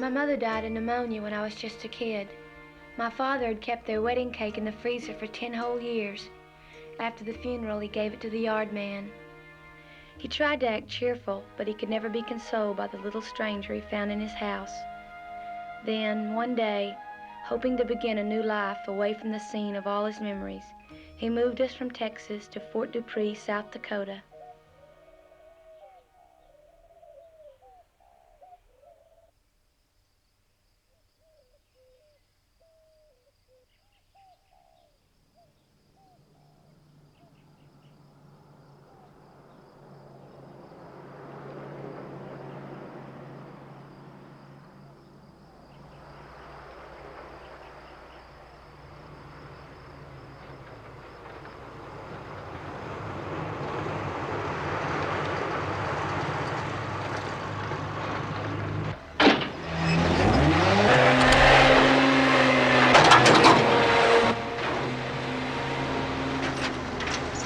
My mother died of pneumonia when I was just a kid. My father had kept their wedding cake in the freezer for 10 whole years. After the funeral, he gave it to the yard man. He tried to act cheerful, but he could never be consoled by the little stranger he found in his house. Then, one day, hoping to begin a new life away from the scene of all his memories, he moved us from Texas to Fort Dupree, South Dakota.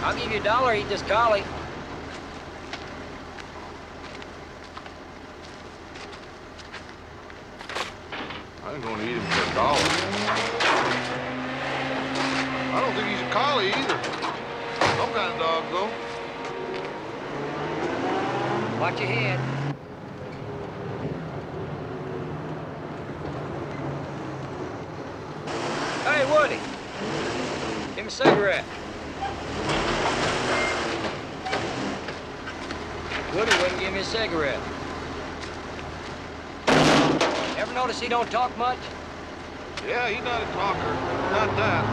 I'll give you $1, eat this collie. I ain't gonna eat him for $1. I don't think he's a collie either. Some kind of dog, though. Watch your head. Hey, Woody. Give me a cigarette. Woody wouldn't give me a cigarette. Ever notice he don't talk much? Yeah, he's not a talker. Not that.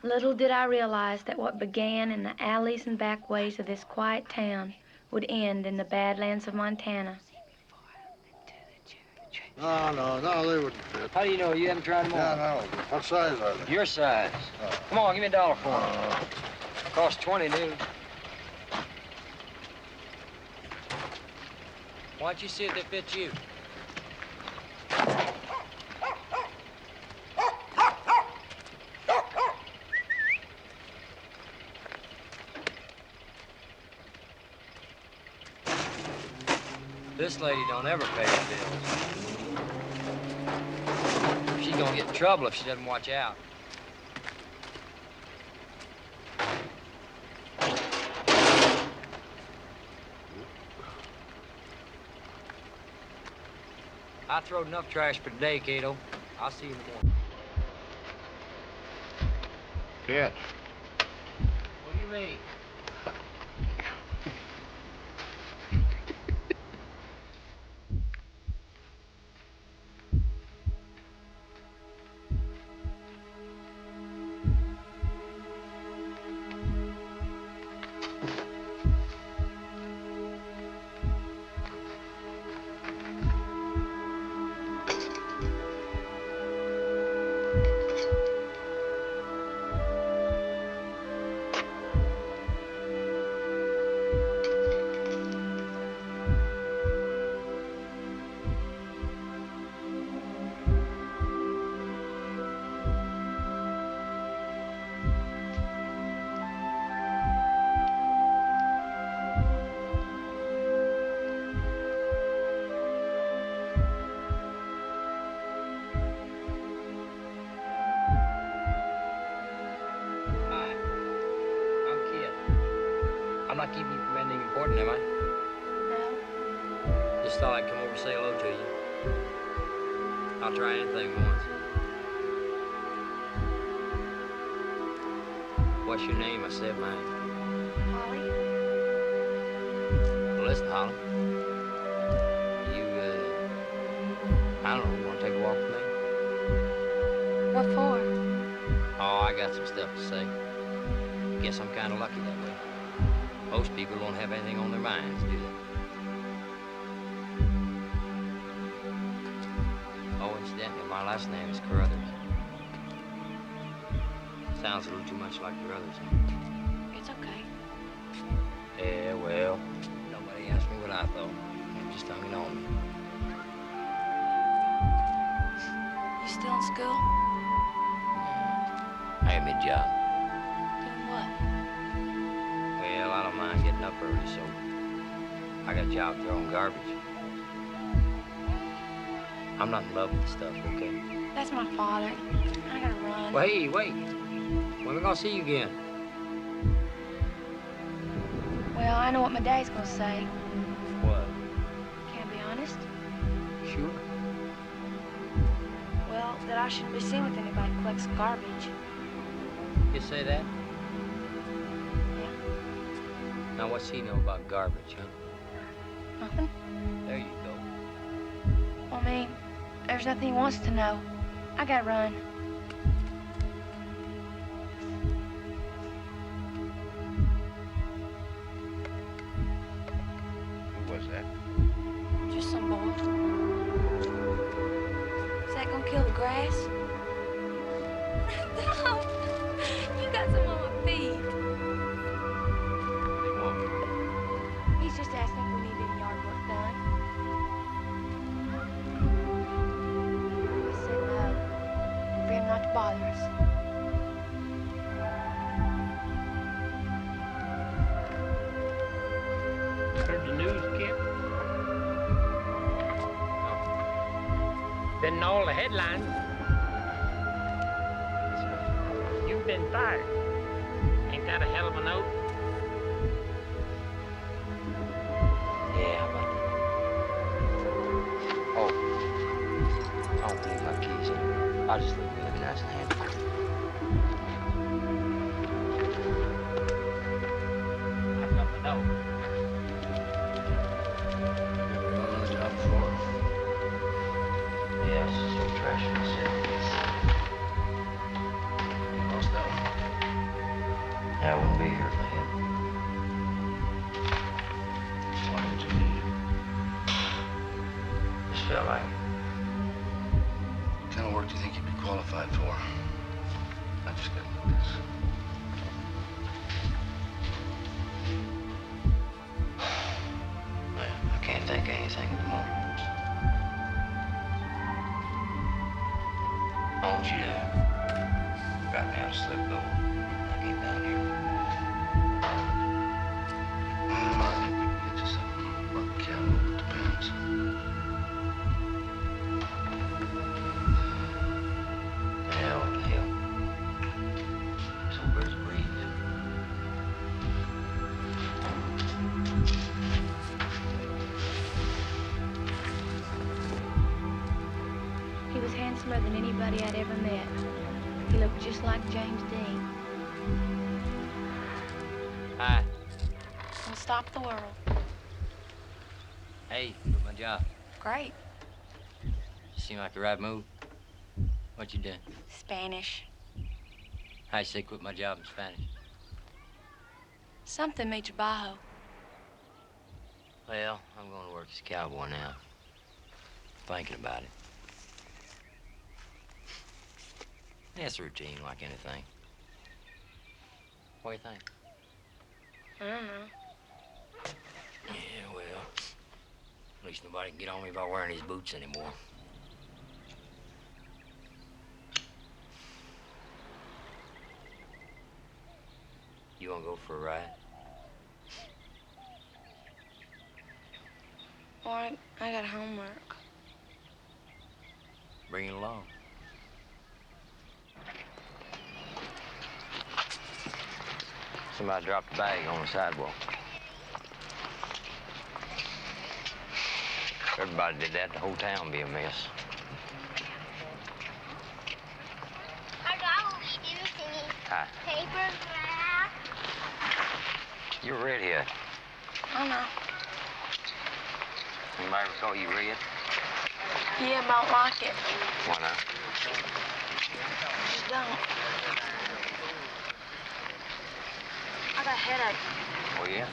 Little did I realize that what began in the alleys and backways of this quiet town would end in the Badlands of Montana. No, they wouldn't fit. How do you know? You haven't tried them on? Yeah, no. What size are they? Your size. Oh. Come on, give me $1 for them. Cost 20 new. Why don't you see if they fit you? This lady don't ever pay her bills. She's gonna get in trouble if she doesn't watch out. I throwed enough trash for today, Cato. I'll see you in the morning. Catch. What do you mean? I'm not keeping you from anything important, am I? No. Just thought I'd come over and say hello to you. I'll try anything once. What's your name? I said mine. Holly? Well, listen, Holly. You, I don't know, want to take a walk with me? What for? Oh, I got some stuff to say. Guess I'm kind of lucky that way. Most people don't have anything on their minds, do they? Oh, incidentally, my last name is Carruthers. Sounds a little too much like your others. It's okay. Yeah, well, nobody asked me what I thought. They just hung it on me. You still in school? I have me a job. Doing what? Well, I don't mind getting up early, so I got a job throwing garbage. I'm not in love with the stuff, okay? That's my father. I gotta run. Well, hey, wait. When are we gonna see you again? Well, I know what my dad's gonna say. What? Can I be honest? Sure. Well, that I shouldn't be seen with anybody who collects garbage. You say that? Yeah. Now, what's he know about garbage, huh? Nothing? There you go. Well, I mean, there's nothing he wants to know. I gotta run. Who was that? Just some boy. Is that gonna kill the grass? No! You got some on my feet. What do you want? He's just asking if we need any yard work done. I said no, for him not to bother us. Heard the news, Kip? Been in all the headlines. You've been fired. Ain't that a hell of a note? Yeah, but... Oh. I don't leave my keys in. I'll just leave them really nice and handy. I've got the note. You ever run on the job before? Yeah, it's just some trash in the city. You lost that one? Yeah, I wouldn't be here if I had. Why did you need it? Just felt like it. What kind of work do you think you'd be qualified for? I just got like this. Man, I can't think of anything at the moment. I want you to got me out of slip though. I came down here. I think we can get you something. Work cattle, depends. Yeah, what the hell? Some birds breathe. He was handsomer than anybody I'd ever met. He looked just like James Dean. Hi. He'll stop the world. Hey, quit my job. Great. Seem like the right move. What you done? Spanish. How you say quit my job in Spanish? Something me trabajo. Well, I'm going to work as a cowboy now. Thinking about it. Yeah, it's a routine like anything. What do you think? I don't know. Yeah, well, at least nobody can get on me about wearing these boots anymore. You want to go for a ride? Or I got homework. Bring it along. Somebody dropped a bag on the sidewalk. If everybody did that, the whole town would be a mess. Hello, anything. Hi. Paper, graph. You're a redhead. I know. Anybody ever call you red? Yeah, I don't like it. Why not? Just don't. I got a headache. Oh, yeah?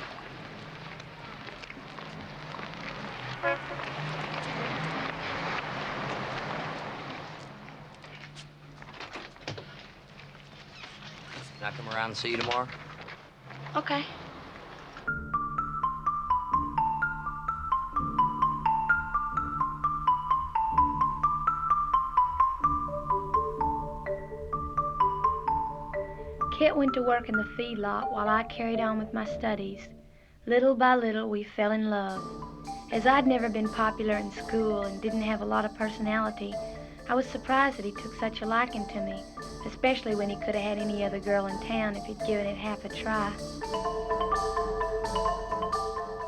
Can I come around and see you tomorrow? Okay. Kit went to work in the feedlot while I carried on with my studies. Little by little, we fell in love. As I'd never been popular in school and didn't have a lot of personality, I was surprised that he took such a liking to me, especially when he could have had any other girl in town if he'd given it half a try.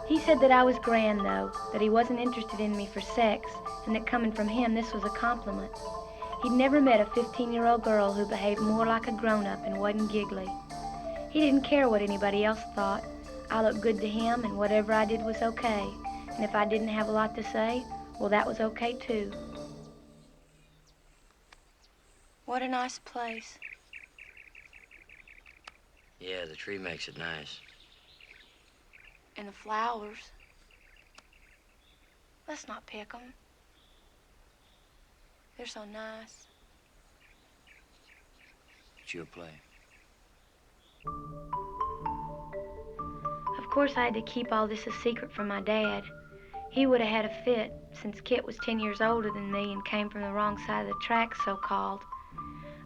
He said that I was grand, though, that he wasn't interested in me for sex, and that coming from him, this was a compliment. He'd never met a 15-year-old girl who behaved more like a grown-up and wasn't giggly. He didn't care what anybody else thought. I looked good to him, and whatever I did was okay. And if I didn't have a lot to say, well, that was okay, too. What a nice place. Yeah, the tree makes it nice. And the flowers. Let's not pick them. They're so nice. It's your play. Of course, I had to keep all this a secret from my dad. He would have had a fit, since Kit was 10 years older than me and came from the wrong side of the tracks, so-called.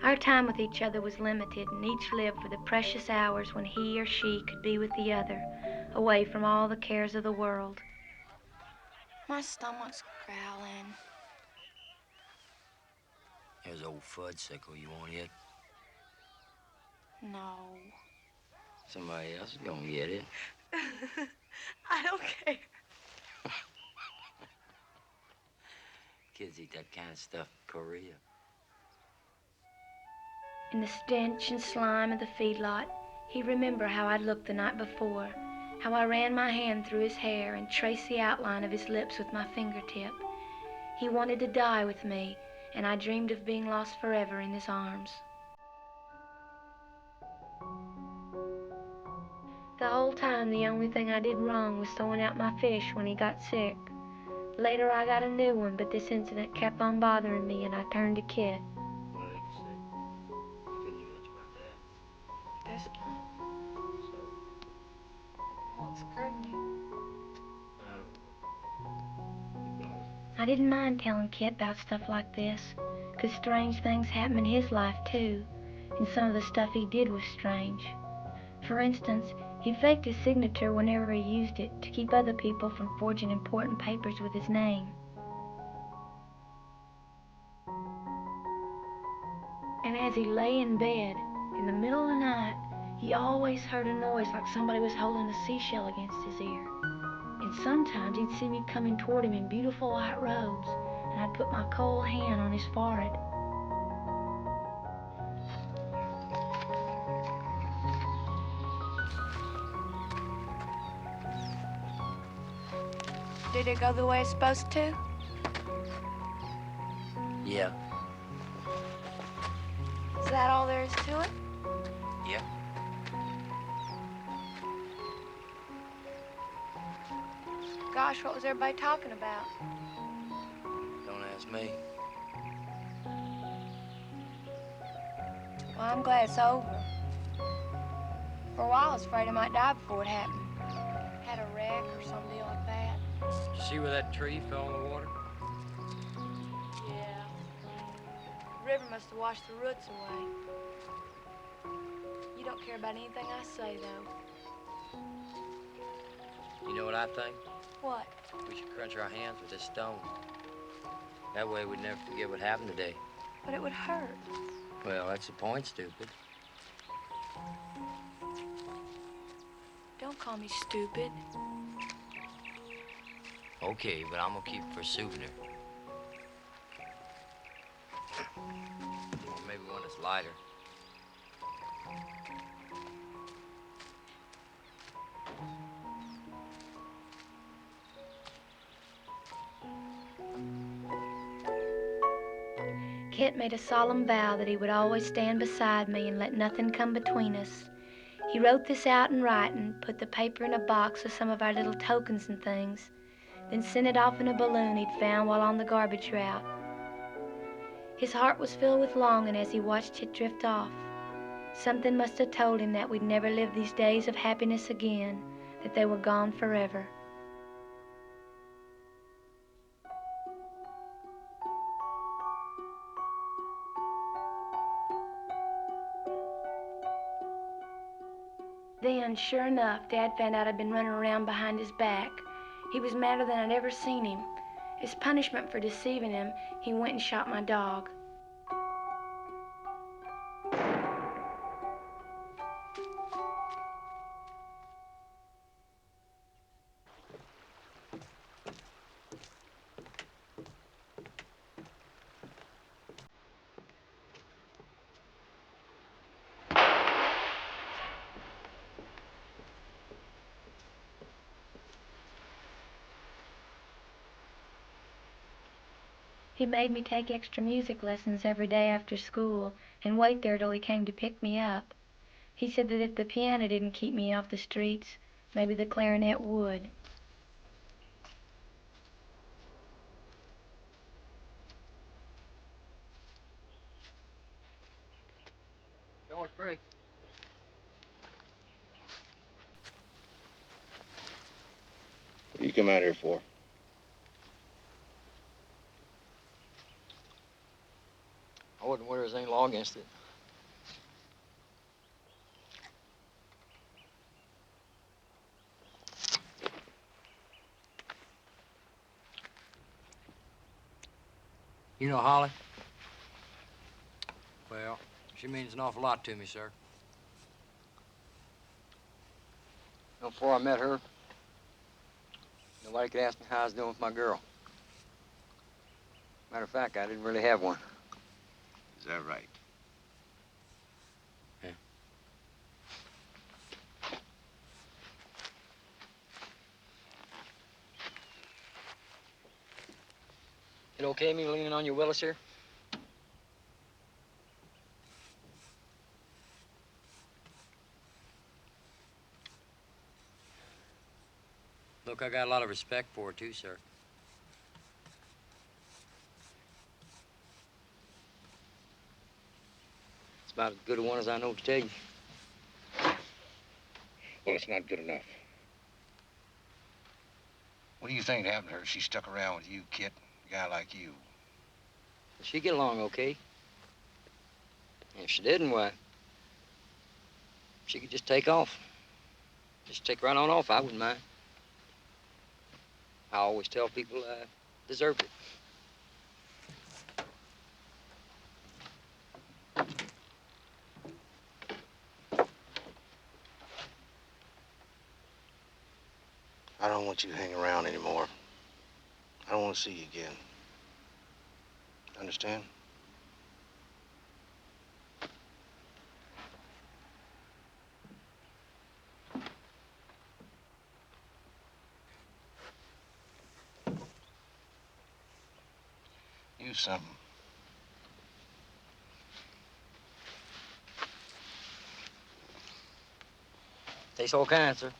Our time with each other was limited, and each lived for the precious hours when he or she could be with the other, away from all the cares of the world. My stomach's growling. There's old Fudsicle. You want it? No. Somebody else is gonna get it. I don't care. Kids eat that kind of stuff in Korea. In the stench and slime of the feedlot, he'd remember how I'd looked the night before, how I ran my hand through his hair and traced the outline of his lips with my fingertip. He wanted to die with me, and I dreamed of being lost forever in his arms. The whole time, the only thing I did wrong was throwing out my fish when he got sick. Later, I got a new one, but this incident kept on bothering me, and I turned to Kit. Well, you see, couldn't do much about that. This So, what's hurting you? I don't know. I didn't mind telling Kit about stuff like this, 'cause strange things happen in his life, too, and some of the stuff he did was strange. For instance, he faked his signature whenever he used it to keep other people from forging important papers with his name. And as he lay in bed, in the middle of the night, he always heard a noise like somebody was holding a seashell against his ear. And sometimes he'd see me coming toward him in beautiful white robes, and I'd put my cold hand on his forehead. Did it go the way it's supposed to? Yeah. Is that all there is to it? Yeah. Gosh, what was everybody talking about? Don't ask me. Well, I'm glad it's over. For a while, I was afraid I might die before it happened. Had a wreck or some deal like that. Did you see where that tree fell in the water? Yeah. The river must have washed the roots away. You don't care about anything I say, though. You know what I think? What? We should crunch our hands with this stone. That way we'd never forget what happened today. But it would hurt. Well, that's the point, stupid. Don't call me stupid. Okay, but I'm gonna keep it for a souvenir. Or maybe one that's lighter. Kit made a solemn vow that he would always stand beside me and let nothing come between us. He wrote this out in writing, put the paper in a box with some of our little tokens and things, then sent it off in a balloon he'd found while on the garbage route. His heart was filled with longing as he watched it drift off. Something must have told him that we'd never live these days of happiness again, that they were gone forever. Then, sure enough, Dad found out I'd been running around behind his back. He was madder than I'd ever seen him. As punishment for deceiving him, he went and shot my dog. He made me take extra music lessons every day after school and wait there till he came to pick me up. He said that if the piano didn't keep me off the streets, maybe the clarinet would. George, break. What do you come out here for? I wouldn't wear any law against it. You know Holly? Well, she means an awful lot to me, sir. Before I met her, nobody could ask me how I was doing with my girl. Matter of fact, I didn't really have one. Is that right? Yeah. It okay me leaning on your Willis here? Look, I got a lot of respect for her, too, sir. It's about as good a one as I know to tell you. Well, it's not good enough. What do you think happened to her? She stuck around with you, Kit, a guy like you. She'd get along okay. And if she didn't, why, she could just take off. Just take right on off, I wouldn't mind. I always tell people I deserved it. I don't want you to hang around anymore. I don't want to see you again. Understand? You something. Tastes all kinds, sir.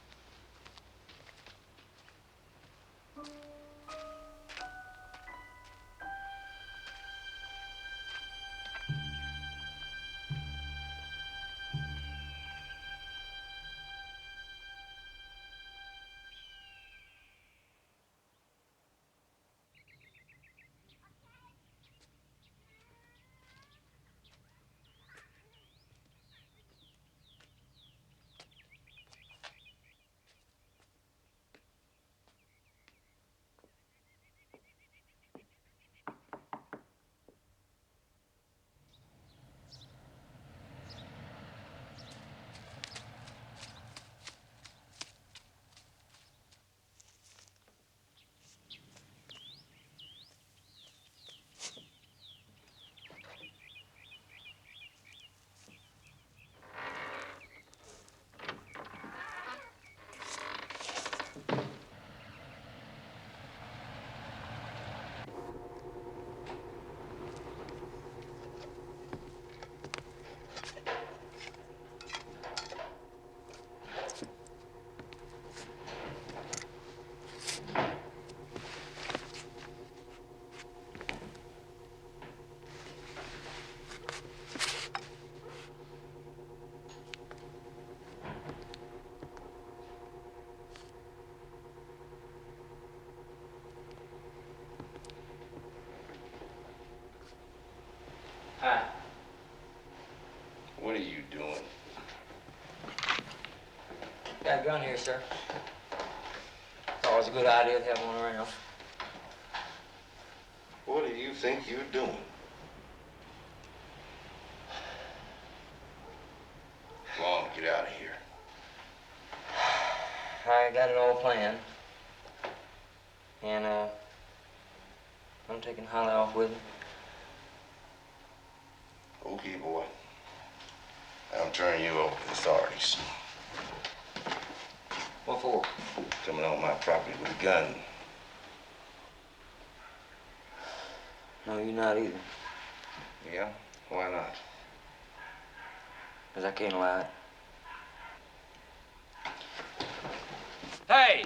Hi. What are you doing? Got a gun here, sir. That's all Always a good idea to have one around. What do you think you're doing? Come on, get out of here. I got it all planned. And, I'm taking Holly off with me. Okay, boy. I'm turning you over to the authorities. What for? Coming on my property with a gun. No, you're not either. Yeah? Why not? Because I can't allow it. Hey!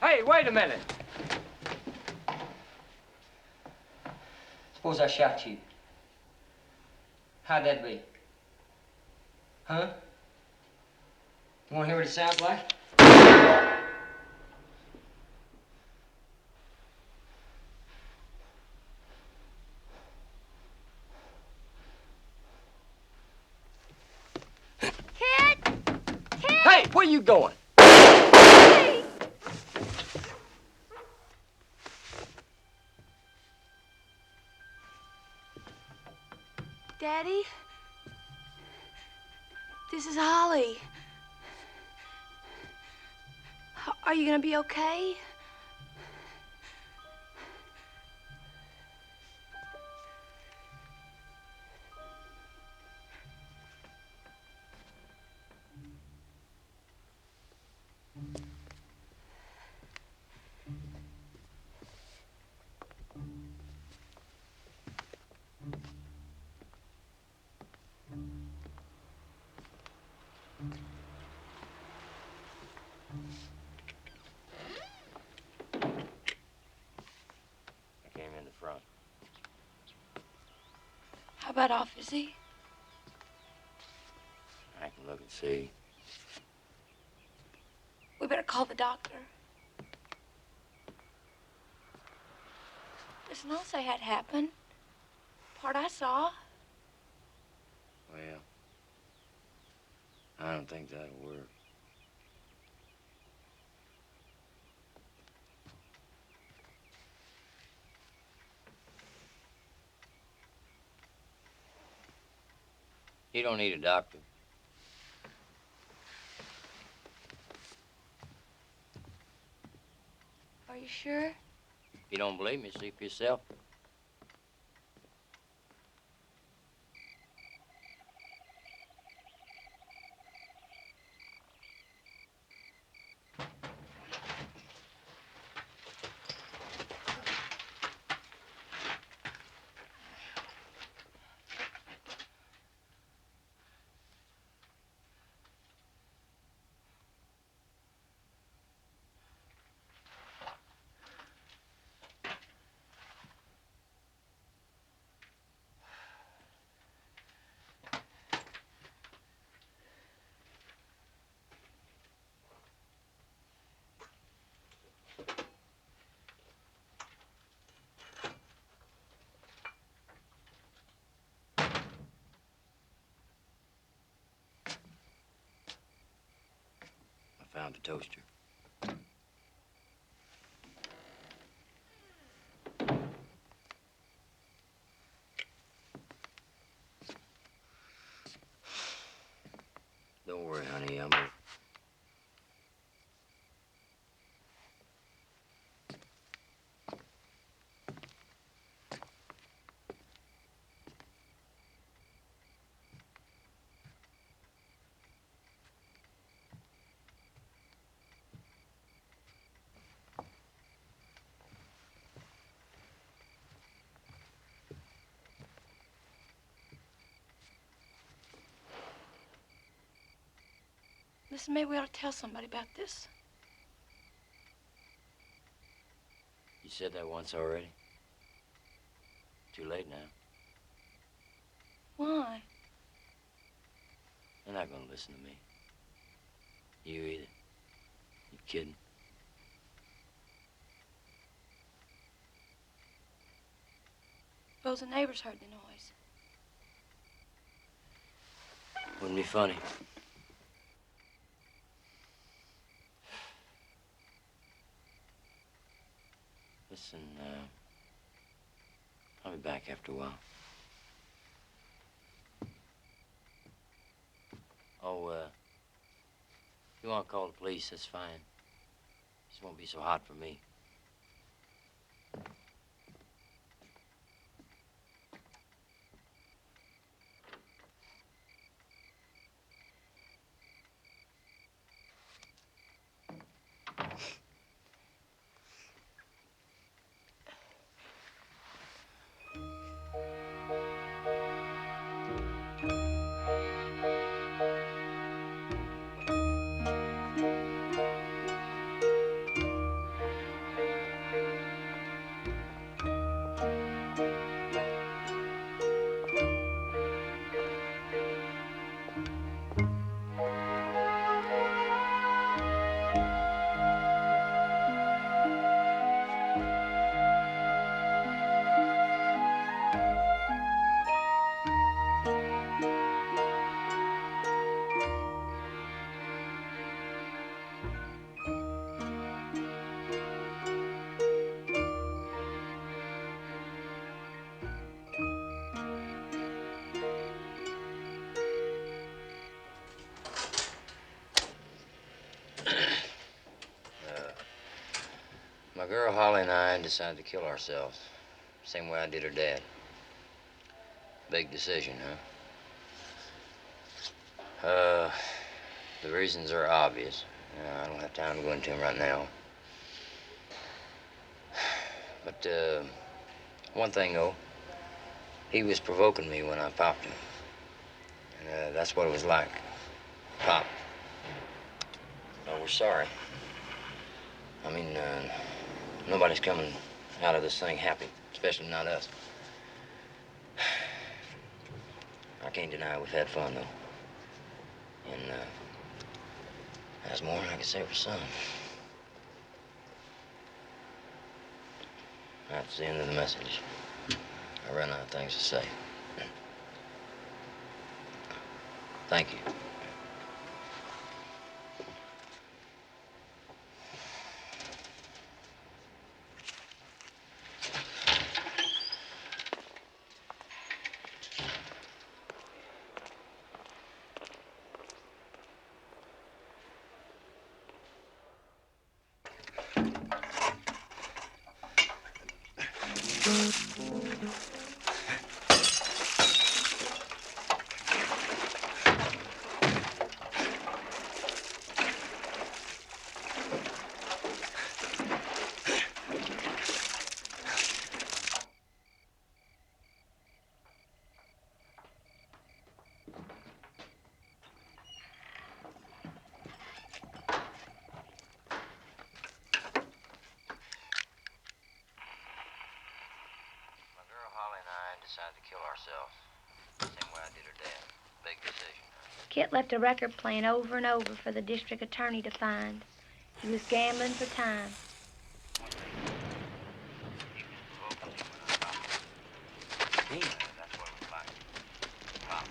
Hey, wait a minute! Suppose I shot you. How'd that be? Huh? You want to hear what it sounds like? Hey, where you going? Daddy? This is Holly. Are you gonna be okay? I came in the front. How about off, is he? I can look and see. We better call the doctor. Listen, I'll say had happened. Part I saw. Well, I don't think that'll work. You don't need a doctor. Are you sure? If you don't believe me, see for yourself. I found the toaster. Don't worry, honey. I'm gonna... Listen, maybe we ought to tell somebody about this. You said that once already. Too late now. Why? They're not gonna listen to me. You either. You kidding? Suppose the neighbors heard the noise. Wouldn't be funny. Listen, I'll be back after a while. Oh, if you want to call the police, that's fine. Just won't be so hot for me. My girl Holly and I decided to kill ourselves. Same way I did her dad. Big decision, huh? The reasons are obvious. I don't have time to go into them right now. But, one thing, though. He was provoking me when I popped him. And, that's what it was like. Pop. Oh, we're sorry. I mean, nobody's coming out of this thing happy, especially not us. I can't deny we've had fun, though. And, that's more than I can say for some. That's the end of the message. I ran out of things to say. Thank you. Decided to kill ourselves. Same way I did her dad. Big decision. Kit left a record playing over and over for the district attorney to find. He was gambling for time. That's what it was like. Pop.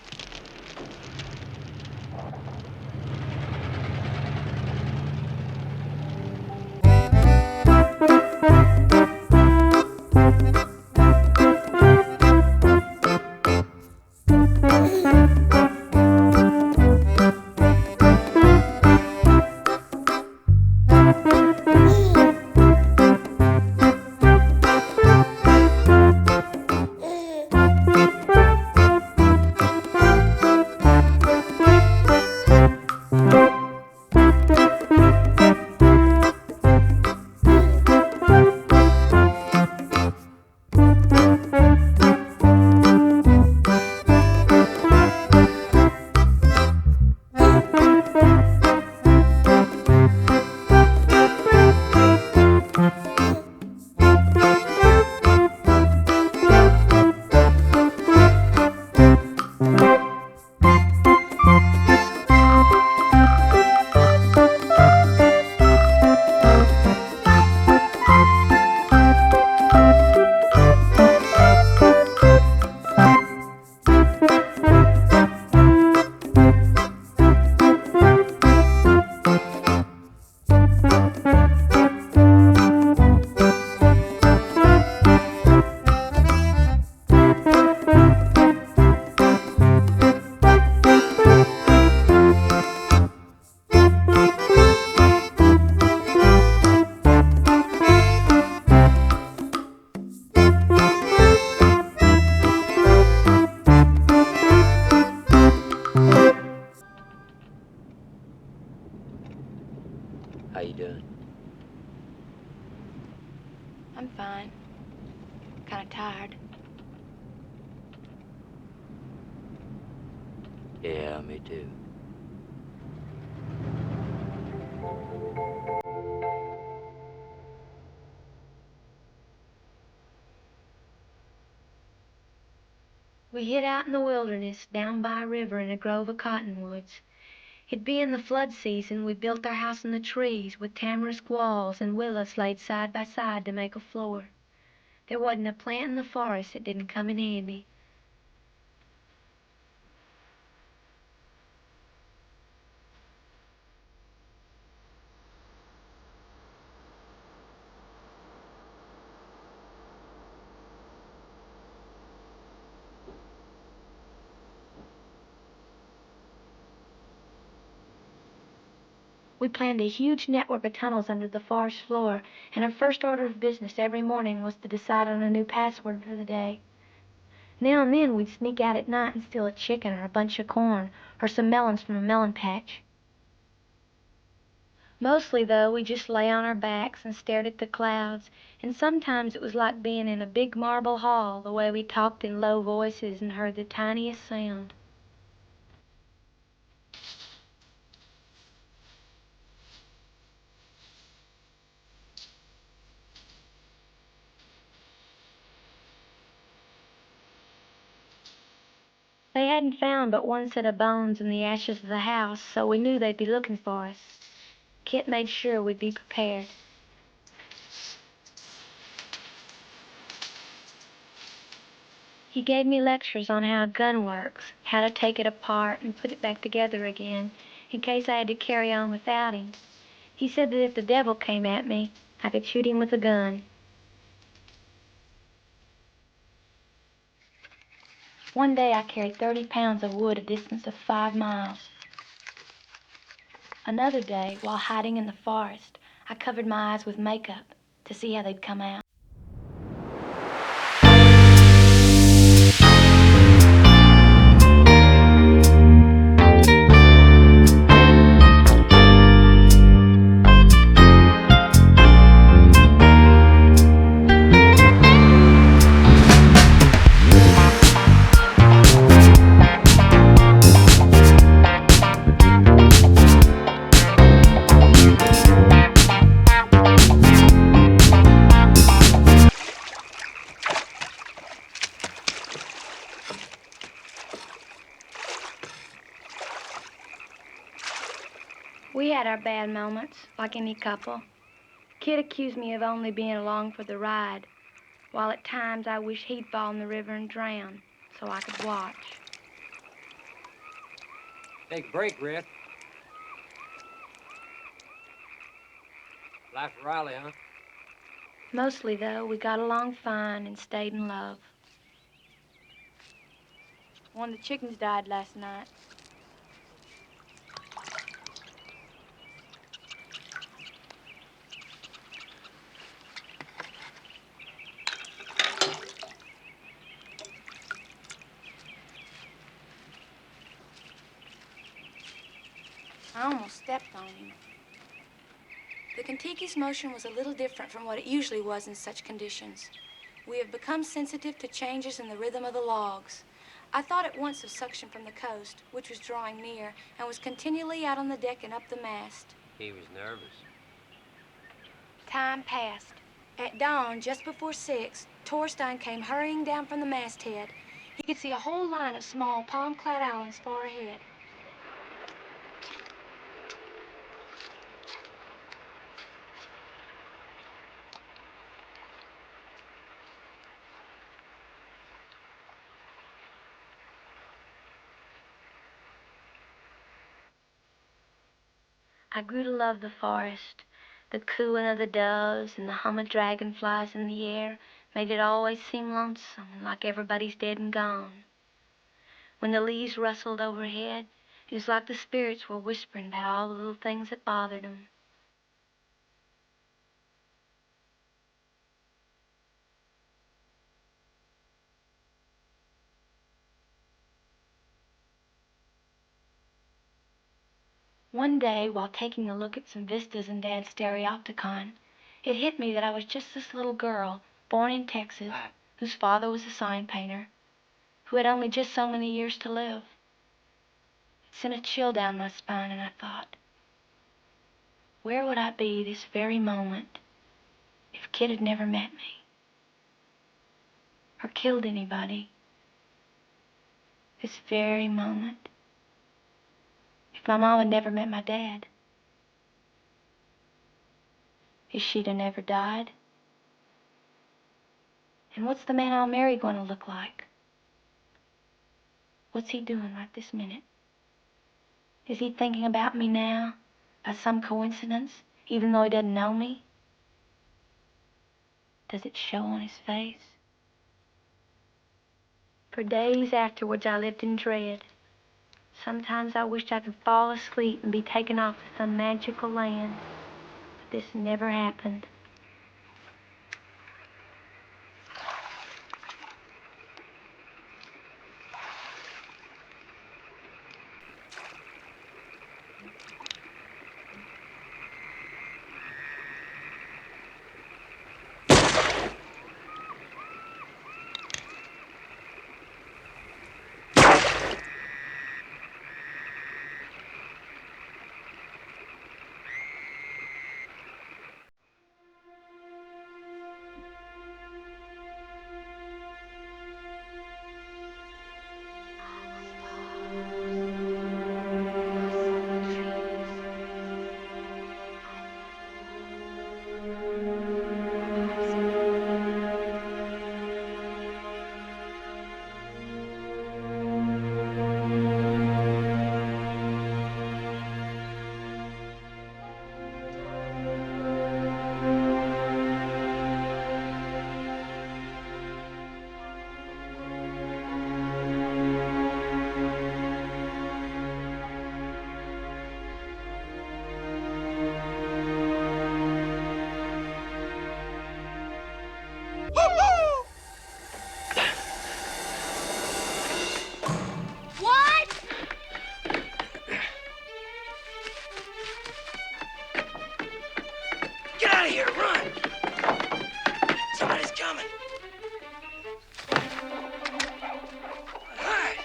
How you doing? I'm fine. Kind of tired. Yeah, me too. We hid out in the wilderness, down by a river in a grove of cottonwoods. It'd be in the flood season. We built our house in the trees with tamarisk walls and willows laid side by side to make a floor. There wasn't a plant in the forest that didn't come in handy. We planned a huge network of tunnels under the forest floor, and our first order of business every morning was to decide on a new password for the day. Now and then we'd sneak out at night and steal a chicken or a bunch of corn or some melons from a melon patch. Mostly, though, we just lay on our backs and stared at the clouds, and sometimes it was like being in a big marble hall, the way we talked in low voices and heard the tiniest sound. They hadn't found but one set of bones in the ashes of the house, so we knew they'd be looking for us. Kit made sure we'd be prepared. He gave me lectures on how a gun works, how to take it apart and put it back together again, in case I had to carry on without him. He said that if the devil came at me, I could shoot him with a gun. One day I carried 30 pounds of wood a distance of 5 miles. Another day, while hiding in the forest, I covered my eyes with makeup to see how they'd come out. We had our bad moments, like any couple. Kid accused me of only being along for the ride, while at times I wished he'd fall in the river and drown, so I could watch. Take a break, Red. Life of Riley, huh? Mostly, though, we got along fine and stayed in love. One of the chickens died last night. I almost stepped on him. The Kentucky's motion was a little different from what it usually was in such conditions. We have become sensitive to changes in the rhythm of the logs. I thought at once of suction from the coast, which was drawing near, and was continually out on the deck and up the mast. He was nervous. Time passed. At dawn, just before 6, Torstein came hurrying down from the masthead. He could see a whole line of small palm-clad islands far ahead. I grew to love the forest. The cooing of the doves and the hum of dragonflies in the air made it always seem lonesome and like everybody's dead and gone. When the leaves rustled overhead, it was like the spirits were whispering about all the little things that bothered them. One day, while taking a look at some vistas in Dad's stereopticon, it hit me that I was just this little girl, born in Texas, whose father was a sign painter, who had only just so many years to live. It sent a chill down my spine, and I thought, where would I be this very moment if Kid had never met me? Or killed anybody? This very moment. If my mom had never met my dad. If she'd have never died. And what's the man I'll marry going to look like? What's he doing right this minute? Is he thinking about me now? By some coincidence, even though he doesn't know me? Does it show on his face? For days afterwards, I lived in dread. Sometimes I wished I could fall asleep and be taken off to some magical land. But this never happened. Get out of here, run! Somebody's coming. Hi.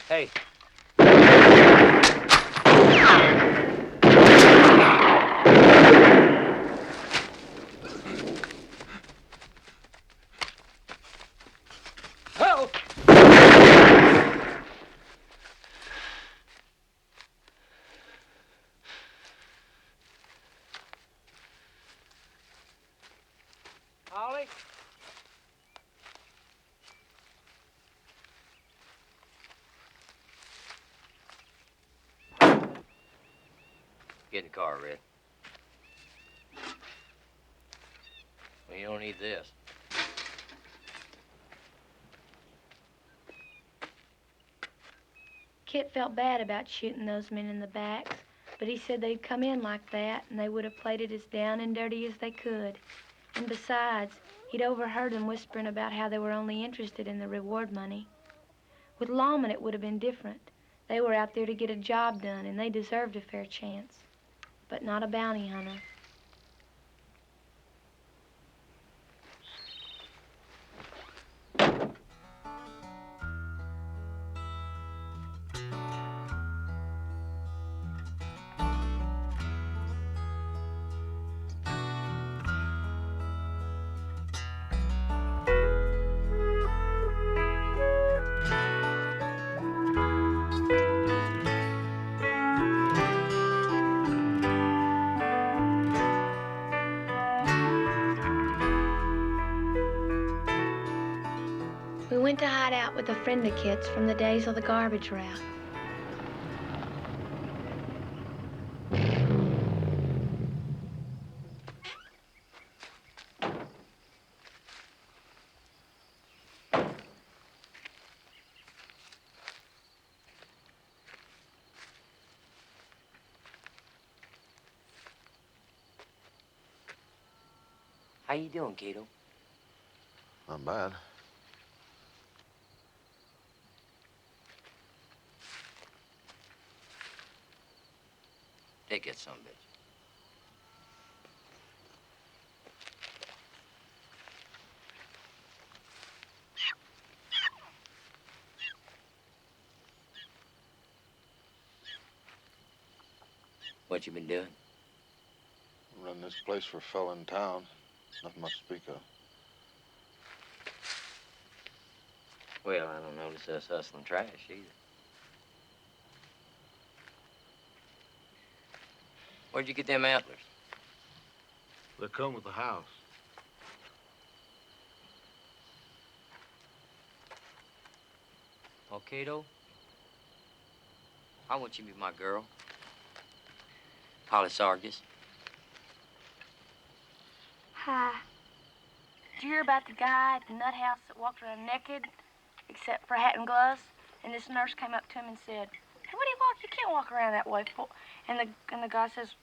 Hey. Oh! Ollie? Get in the car, Red. Well, you don't need this. Kit felt bad about shooting those men in the backs, but he said they'd come in like that and they would have played it as down and dirty as they could. And besides, he'd overheard them whispering about how they were only interested in the reward money. With lawmen, it would have been different. They were out there to get a job done, and they deserved a fair chance, but not a bounty hunter. We went to hide out with a friend of Kit's from the days of the garbage route. How you doing, Cato? Not bad. Take that son of a bitch. What you been doing? Running this place for a fella in town. Nothing much to speak of. Well, I don't notice us hustling trash either. Where'd you get them antlers? They come with the house. Oh, Cato, I want you to be my girl. Holly Sargis. Hi. Did you hear about the guy at the nut house that walked around naked, except for hat and gloves? And this nurse came up to him and said, "Hey, what do you walk? You can't walk around that way." And the guy says,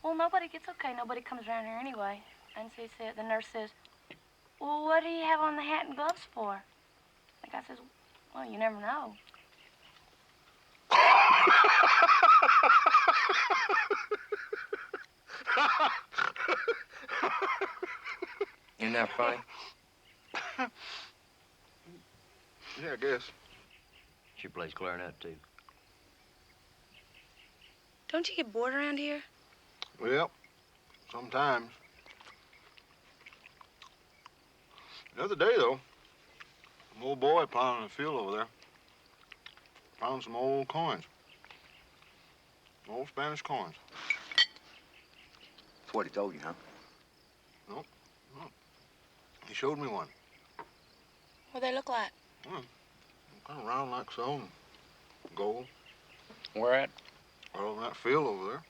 "Well, nobody gets okay. Nobody comes around here anyway." And so the nurse says, "Well, what do you have on the hat and gloves for?" The guy says, "Well, you never know." Isn't that funny? Yeah, I guess. She plays clarinet, too. Don't you get bored around here? Well, sometimes. The other day, though, an old boy plowing in the field over there found some old coins. Old Spanish coins. That's what he told you, huh? No. He showed me one. What do they look like? Kind of round like so, and gold. Where at? Well, in that field over there.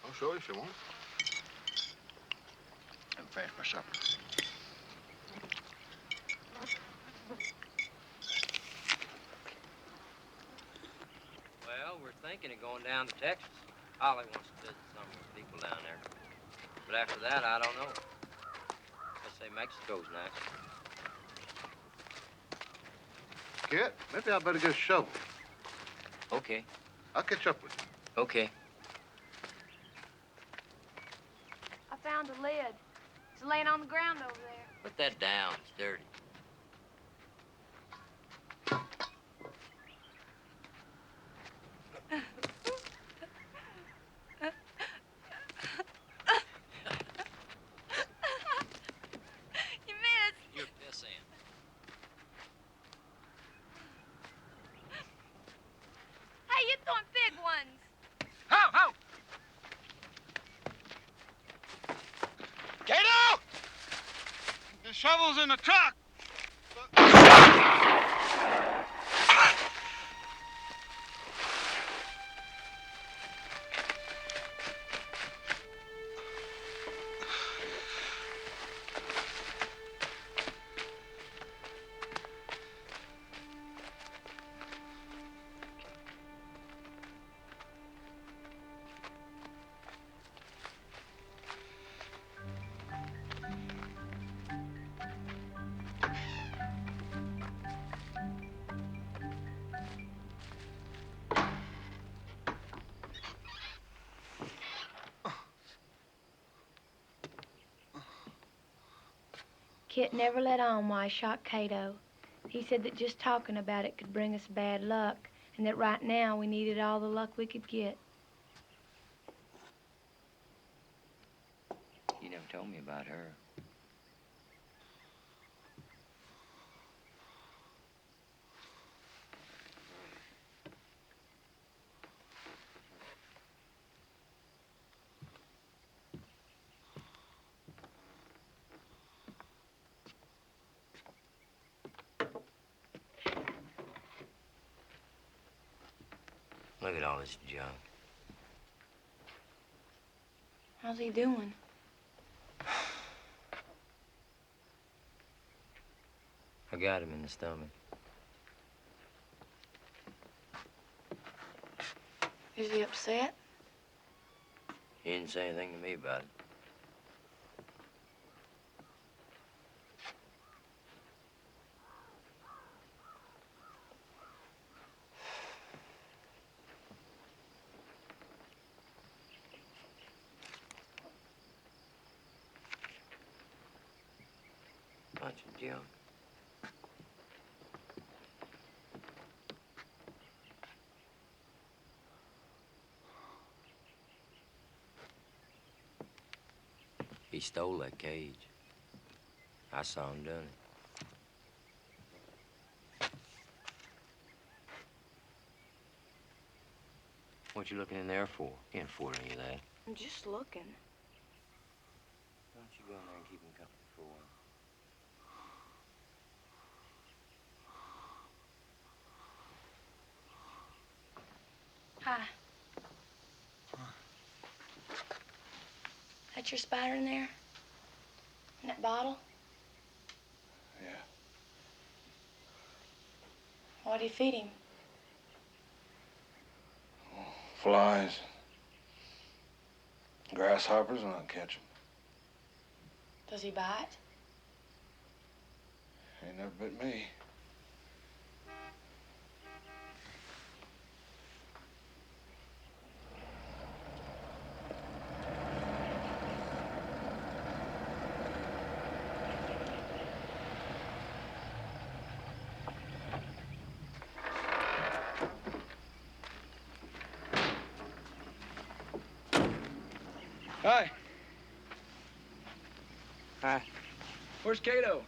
I'll show you if you want. I'm finished my supper. Well, we're thinking of going down to Texas. Holly wants to visit some of the people down there. But after that, I don't know. Let's say Mexico's nice. Kit, maybe I better get a shovel. Okay. I'll catch up with you. Okay. I found a lid. It's laying on the ground over there. Put that down. It's dirty. You missed. You're pissing. Hey, you're throwing big ones. Ho, ho! Cato! The shovel's in the truck. Kit never let on why he shot Cato. He said that just talking about it could bring us bad luck, and that right now we needed all the luck we could get. You never told me about her. Look at all this junk. How's he doing? I got him in the stomach. Is he upset? He didn't say anything to me about it. Bunch of junk. He stole that cage. I saw him doing it. What you looking in there for? You ain't for any of that. I'm just looking. Why don't you go in there and keep him company for a while? Hi. That your spider in there? In that bottle? Yeah. What do you feed him? Flies. Grasshoppers, and I'll catch them. Does he bite? Ain't never bit me. Hi. Hi. Where's Cato?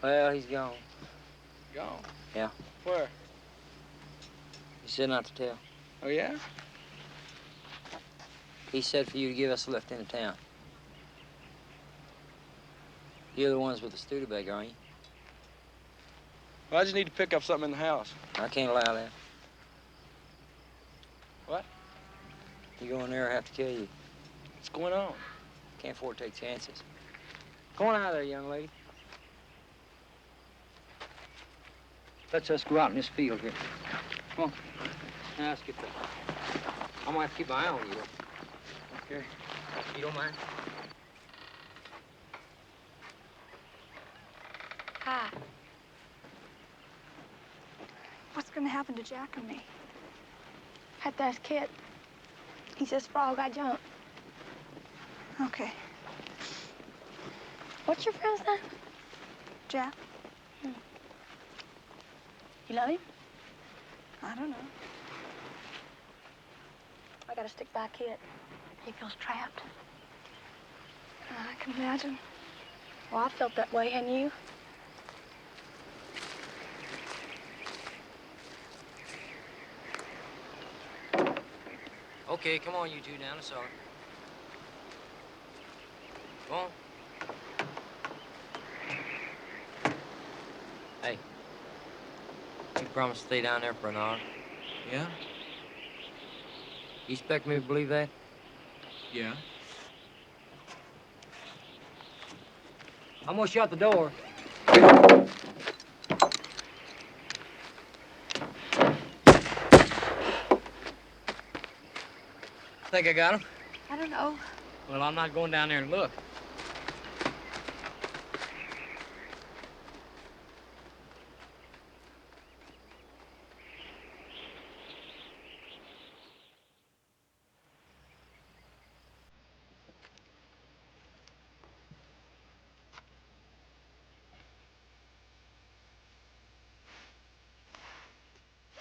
Well, he's gone. Gone. Yeah. Where? He said not to tell. Oh, yeah? He said for you to give us a lift into town. You're the ones with the Studebaker, aren't you? Well, I just need to pick up something in the house. I can't allow that. What? You go in there, I have to kill you. What's going on? Can't afford to take chances. Come on out of there, young lady. Let's just go out in this field here. Come on. Now, let's get there. I'm gonna have to keep my eye on you, though. Okay. You don't mind? Hi. What's gonna happen to Jack and me? Had to ask Kit. He says Frog got jumped. Okay. What's your friend's name? Jack? You love him? I don't know. I gotta stick by Kit. He feels trapped. I can imagine. Well, I felt that way, hadn't you? Okay, come on, you two, down the cellar. Come on. Hey. You promised to stay down there for an hour. Yeah? You expect me to believe that? Yeah. I'm gonna shut the door. Think I got him? I don't know. Well, I'm not going down there and look.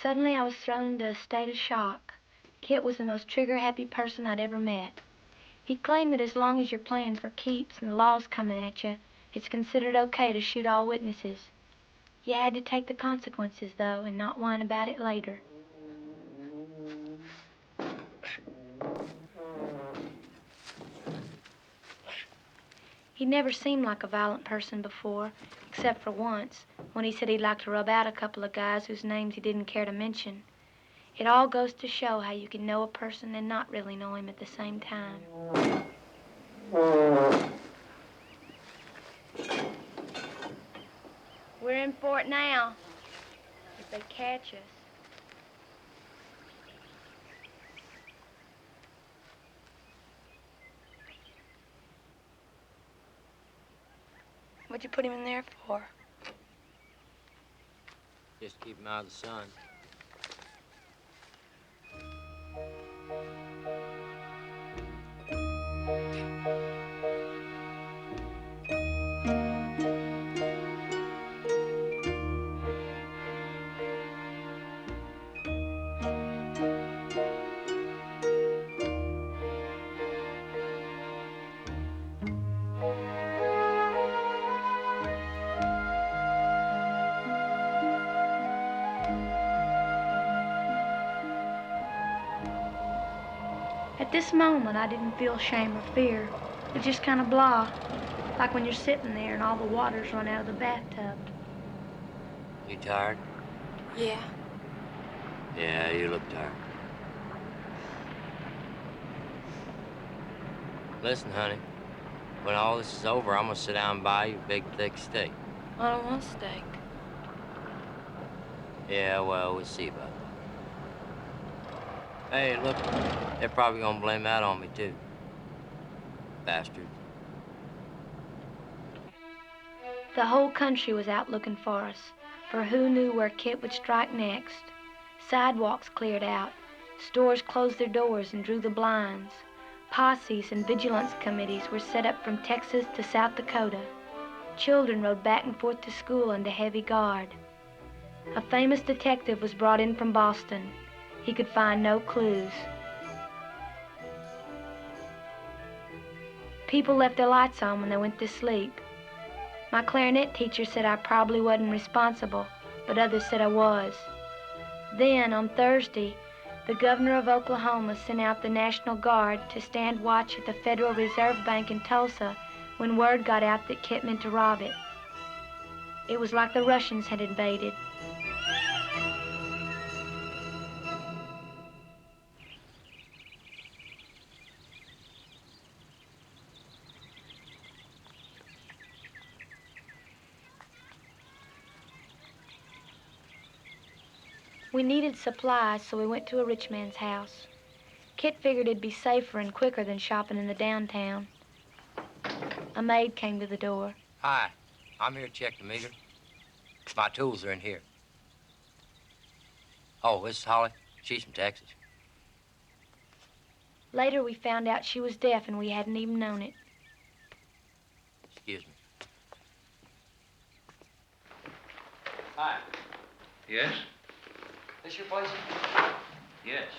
Suddenly I was thrown into a state of shock. Kit was the most trigger-happy person I'd ever met. He claimed that as long as you're playing for keeps and the law's coming at you, it's considered okay to shoot all witnesses. You had to take the consequences, though, and not whine about it later. He'd never seemed like a violent person before, except for once, when he said he'd like to rub out a couple of guys whose names he didn't care to mention. It all goes to show how you can know a person and not really know him at the same time. We're in for it now, if they catch us. What'd you put him in there for? Just keep him out of the sun. At this moment, I didn't feel shame or fear. It just kind of blah, like when you're sitting there and all the water's run out of the bathtub. You tired? Yeah. Yeah, you look tired. Listen, honey, when all this is over, I'm gonna sit down and buy you a big, thick steak. I don't want steak. Yeah, well, we'll see about that. Hey, look, they're probably gonna blame that on me, too. Bastards. The whole country was out looking for us, for who knew where Kit would strike next. Sidewalks cleared out. Stores closed their doors and drew the blinds. Posses and vigilance committees were set up from Texas to South Dakota. Children rode back and forth to school under heavy guard. A famous detective was brought in from Boston. He could find no clues. People left their lights on when they went to sleep. My clarinet teacher said I probably wasn't responsible, but others said I was. Then, on Thursday, the governor of Oklahoma sent out the National Guard to stand watch at the Federal Reserve Bank in Tulsa when word got out that Kit meant to rob it. It was like the Russians had invaded. We needed supplies, so we went to a rich man's house. Kit figured it'd be safer and quicker than shopping in the downtown. A maid came to the door. Hi, I'm here to check the meter. My tools are in here. Oh, this is Holly. She's from Texas. Later, we found out she was deaf and we hadn't even known it. Excuse me. Hi. Yes? This your place? Yes.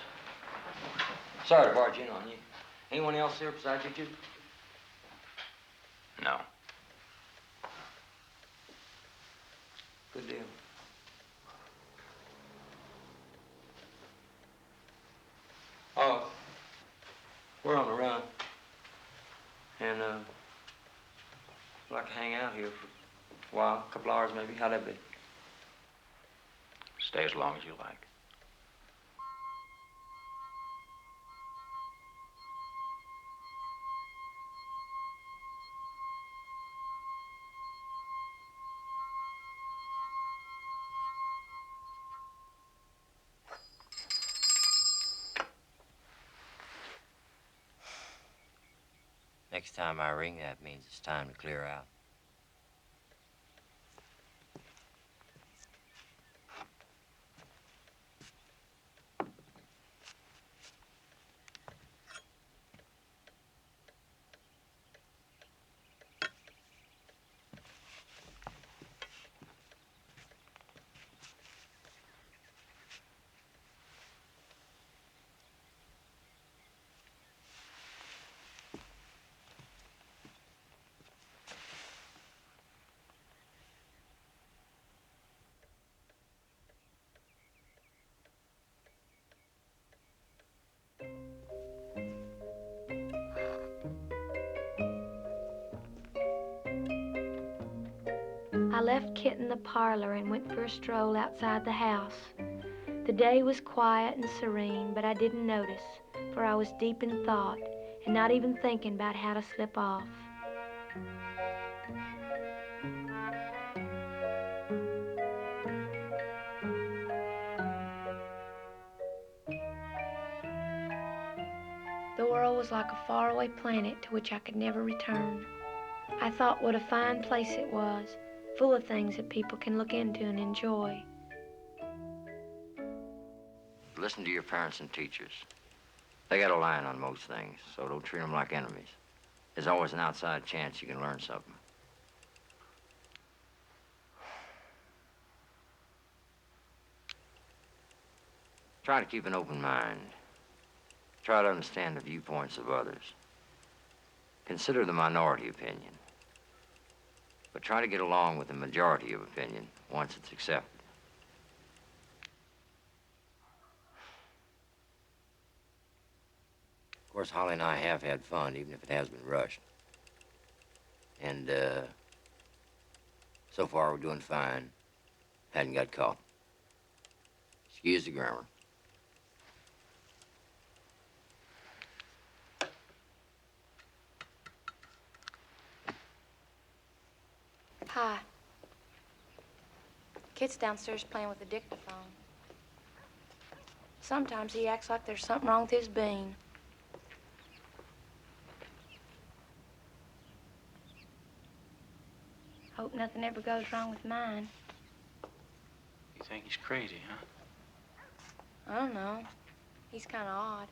Sorry to barge in on you. Anyone else here besides you two? No. Good deal. Oh, we're on the run. And, I'd like to hang out here for a while, a couple hours maybe. How'd that be? Stay as long as you like. Next time I ring, that means it's time to clear out. left Kit in the parlor and went for a stroll outside the house. The day was quiet and serene, but I didn't notice, for I was deep in thought and not even thinking about how to slip off. The world was like a faraway planet to which I could never return. I thought what a fine place it was, full of things that people can look into and enjoy. Listen to your parents and teachers. They got a line on most things, so don't treat them like enemies. There's always an outside chance you can learn something. Try to keep an open mind. Try to understand the viewpoints of others. Consider the minority opinion. But try to get along with the majority of opinion once it's accepted. Of course, Holly and I have had fun, even if it has been rushed. And, so far we're doing fine. Hadn't got caught. Excuse the grammar. Hi. Kit's downstairs playing with the dictaphone. Sometimes he acts like there's something wrong with his bean. Hope nothing ever goes wrong with mine. You think he's crazy, huh? I don't know. He's kind of odd.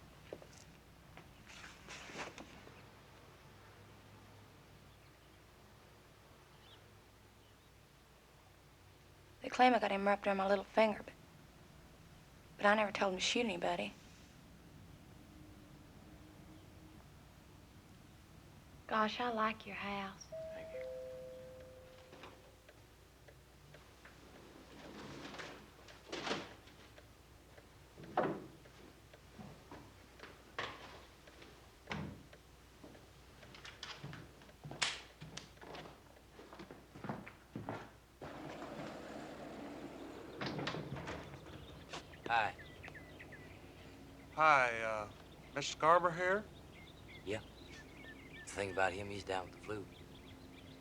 They claim I got him wrapped around my little finger, but I never told him to shoot anybody. Gosh, I like your house. Thank you. Hi. Hi, Mr. Scarborough here? Yeah. The thing about him, he's down with the flu.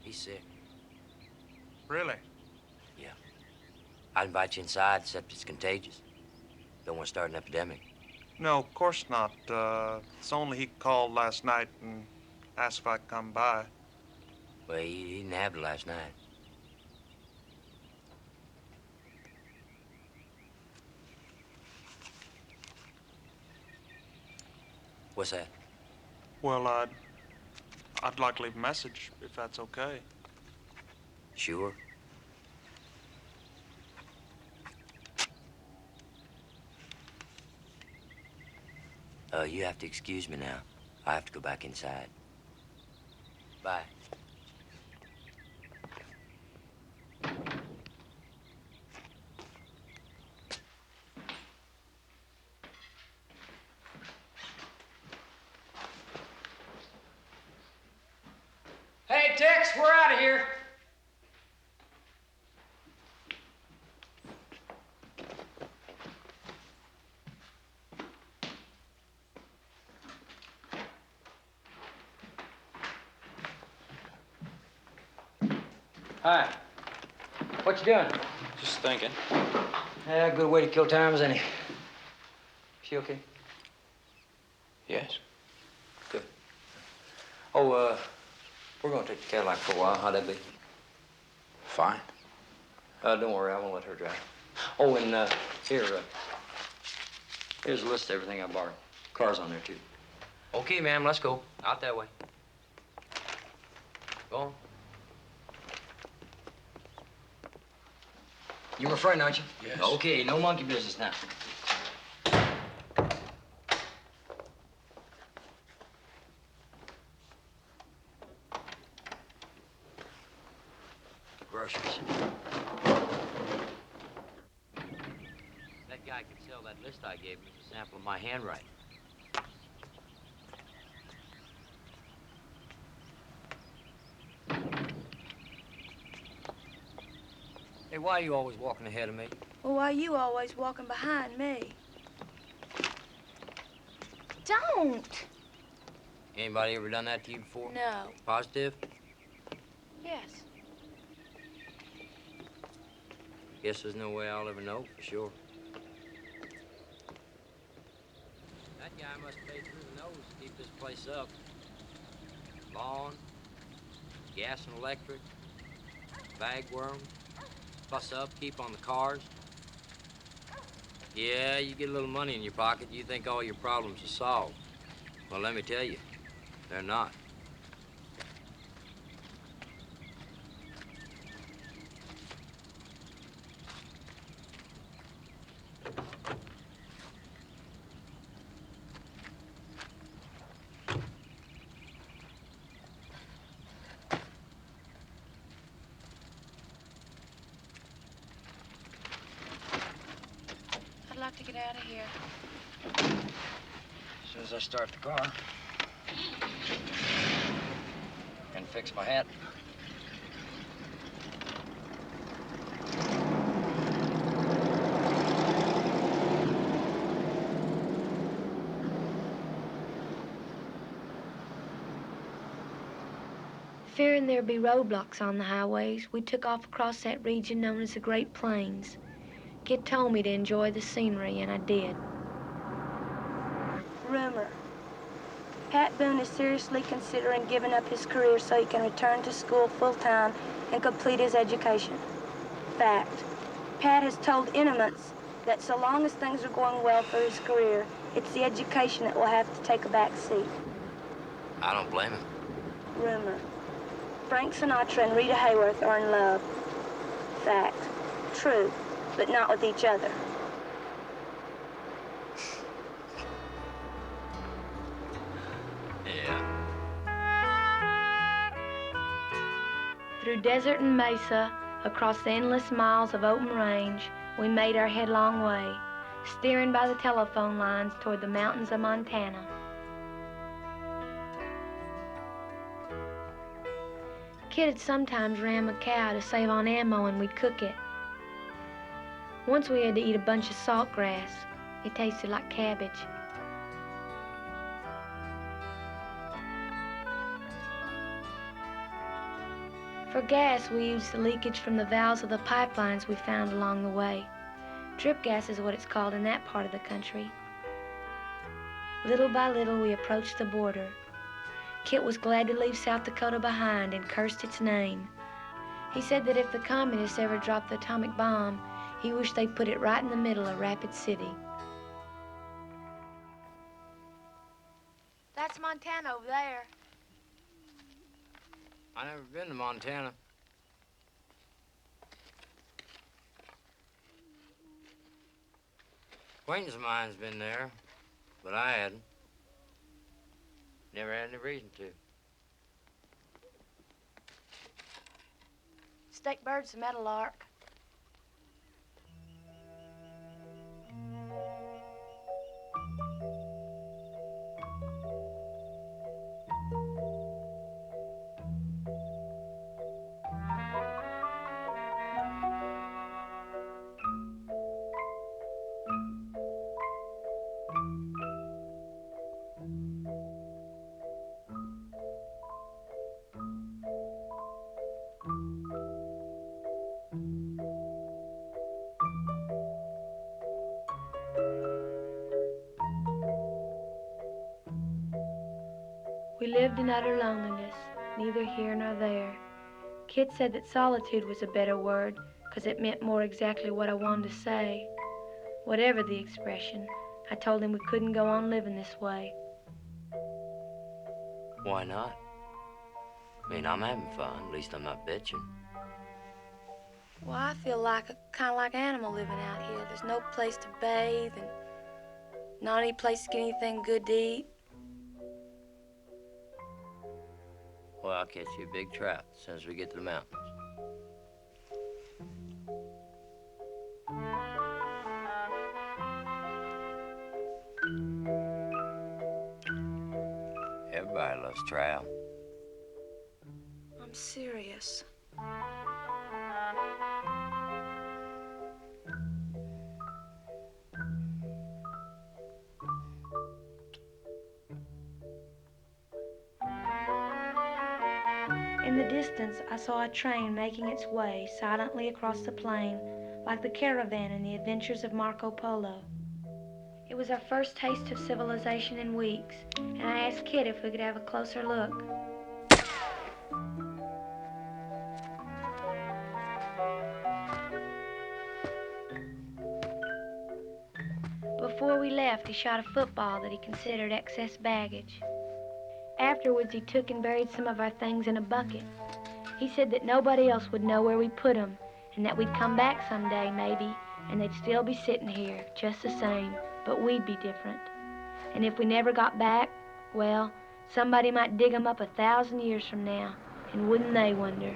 He's sick. Really? Yeah. I'd invite you inside, except it's contagious. Don't want to start an epidemic. No, of course not. It's only he called last night and asked if I could come by. Well, he didn't have it last night. What's that? Well, I'd like to leave a message, if that's okay. Sure. You have to excuse me now. I have to go back inside. Bye. Hey, Tex, we're out of here. Hi. What you doing? Just thinking. Yeah, good way to kill time, isn't it? She okay? Yes. Good. Oh, we're gonna take the Cadillac for a while. How'd that be? Fine. Don't worry, I won't let her drive. Oh, and here's a list of everything I borrowed. Car's on there, too. Okay, ma'am, let's go. Out that way. Go on. You're my friend, aren't you? Yes. Okay, no monkey business now. Groceries. That guy could sell that list I gave him as a sample of my handwriting. Hey, why are you always walking ahead of me? Well, why you always walking behind me? Don't! Anybody ever done that to you before? No. Positive? Yes. Guess there's no way I'll ever know for sure. That guy must pay through the nose to keep this place up. Lawn, gas and electric, bagworm, fuss up, keep on the cars. Yeah, you get a little money in your pocket, you think all your problems are solved. Well, let me tell you, they're not. I'd like to get out of here. As soon as I start the car. And fix my hat. Fearing there'd be roadblocks on the highways, we took off across that region known as the Great Plains. Kid told me to enjoy the scenery, and I did. Rumor. Pat Boone is seriously considering giving up his career so he can return to school full-time and complete his education. Fact. Pat has told intimates that so long as things are going well for his career, it's the education that will have to take a back seat. I don't blame him. Rumor. Frank Sinatra and Rita Hayworth are in love. Fact. True, but not with each other. Yeah. Through desert and mesa, across the endless miles of open range, we made our headlong way, steering by the telephone lines toward the mountains of Montana. Kid'd sometimes ram a cow to save on ammo and we'd cook it. Once we had to eat a bunch of saltgrass. It tasted like cabbage. For gas, we used the leakage from the valves of the pipelines we found along the way. Drip gas is what it's called in that part of the country. Little by little, we approached the border. Kit was glad to leave South Dakota behind and cursed its name. He said that if the communists ever dropped the atomic bomb, he wished they'd put it right in the middle of Rapid City. That's Montana over there. I never been to Montana. Acquaintance of mine's been there, but I hadn't. Never had any reason to. State bird's a meadowlark. We lived in utter loneliness, neither here nor there. Kit said that solitude was a better word, 'cause it meant more exactly what I wanted to say. Whatever the expression, I told him we couldn't go on living this way. Why not? I mean, I'm having fun. At least I'm not bitching. Well, I feel like kind of like an animal living out here. There's no place to bathe and not any place to get anything good to eat. Well, I'll catch you a big trout as soon as we get to the mountains. Everybody loves trout. I'm serious. distance, I saw a train making its way silently across the plain, like the caravan in the adventures of Marco Polo. It was our first taste of civilization in weeks, and I asked Kit if we could have a closer look. Before we left, he shot a football that he considered excess baggage. Afterwards, he took and buried some of our things in a bucket. He said that nobody else would know where we put them, and that we'd come back someday, maybe, and they'd still be sitting here, just the same, but we'd be different. And if we never got back, well, somebody might dig them up 1,000 years from now, and wouldn't they wonder?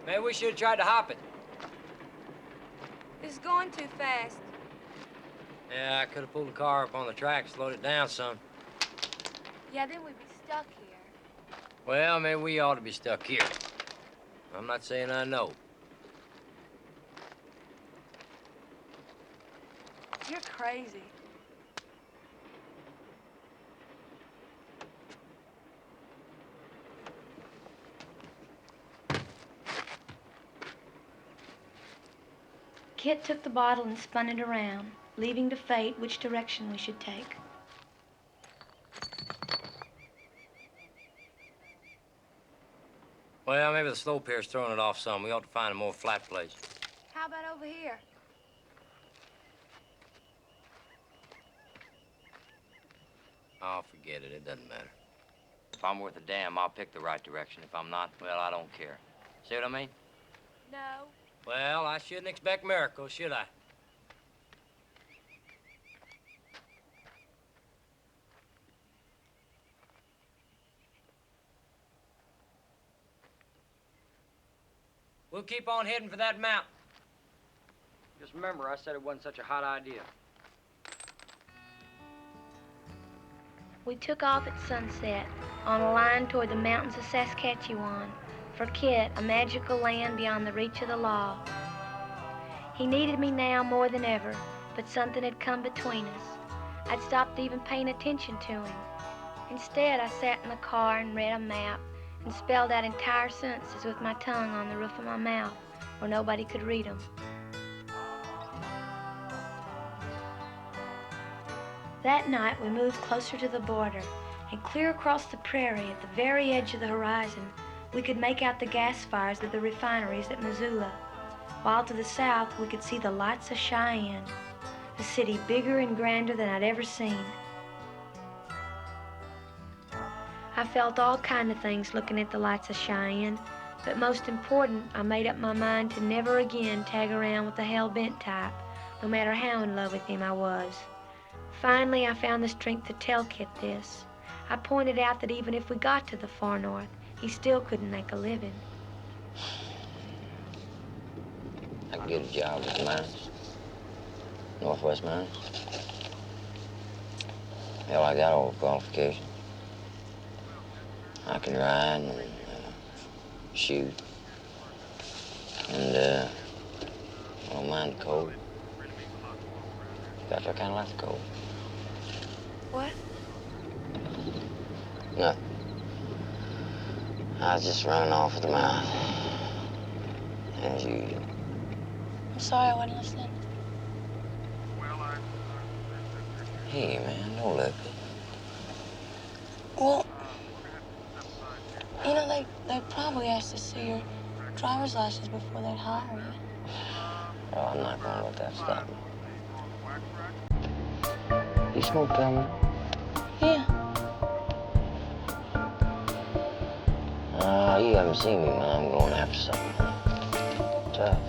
Maybe we should have tried to hop it. It's going too fast. Yeah, I could have pulled the car up on the track, slowed it down some. Yeah, then we'd be stuck here. Well, maybe we ought to be stuck here. I'm not saying I know. You're crazy. Kit took the bottle and spun it around, leaving to fate which direction we should take. Well, maybe the slope here's throwing it off some. We ought to find a more flat place. How about over here? Oh, forget it. It doesn't matter. If I'm worth a damn, I'll pick the right direction. If I'm not, well, I don't care. See what I mean? No. Well, I shouldn't expect miracles, should I? We'll keep on heading for that mountain. Just remember, I said it wasn't such a hot idea. We took off at sunset on a line toward the mountains of Saskatchewan, for Kit, a magical land beyond the reach of the law. He needed me now more than ever, but something had come between us. I'd stopped even paying attention to him. Instead, I sat in the car and read a map and spelled out entire sentences with my tongue on the roof of my mouth where nobody could read them. That night, we moved closer to the border, and clear across the prairie at the very edge of the horizon, we could make out the gas fires of the refineries at Missoula, while to the south we could see the lights of Cheyenne, a city bigger and grander than I'd ever seen. I felt all kind of things looking at the lights of Cheyenne, but most important, I made up my mind to never again tag around with the hell-bent type, no matter how in love with him I was. Finally, I found the strength to tell Kit this. I pointed out that even if we got to the far north, he still couldn't make a living. I can get a job with the mines. Northwest Mines. Hell, I got all the qualifications. I can ride and shoot. And, I don't mind the cold. Got I kind of like the cold. What? Nothing. I was just running off at the mouth. As usual. I'm sorry I wasn't listening. Hey, man, don't let me. Well, you know, they probably asked to see your driver's license before they'd hire you. Oh, I'm not gonna let that stop me. You smoke, Thelma? Yeah. You haven't seen me, man. I'm going after something. Tough.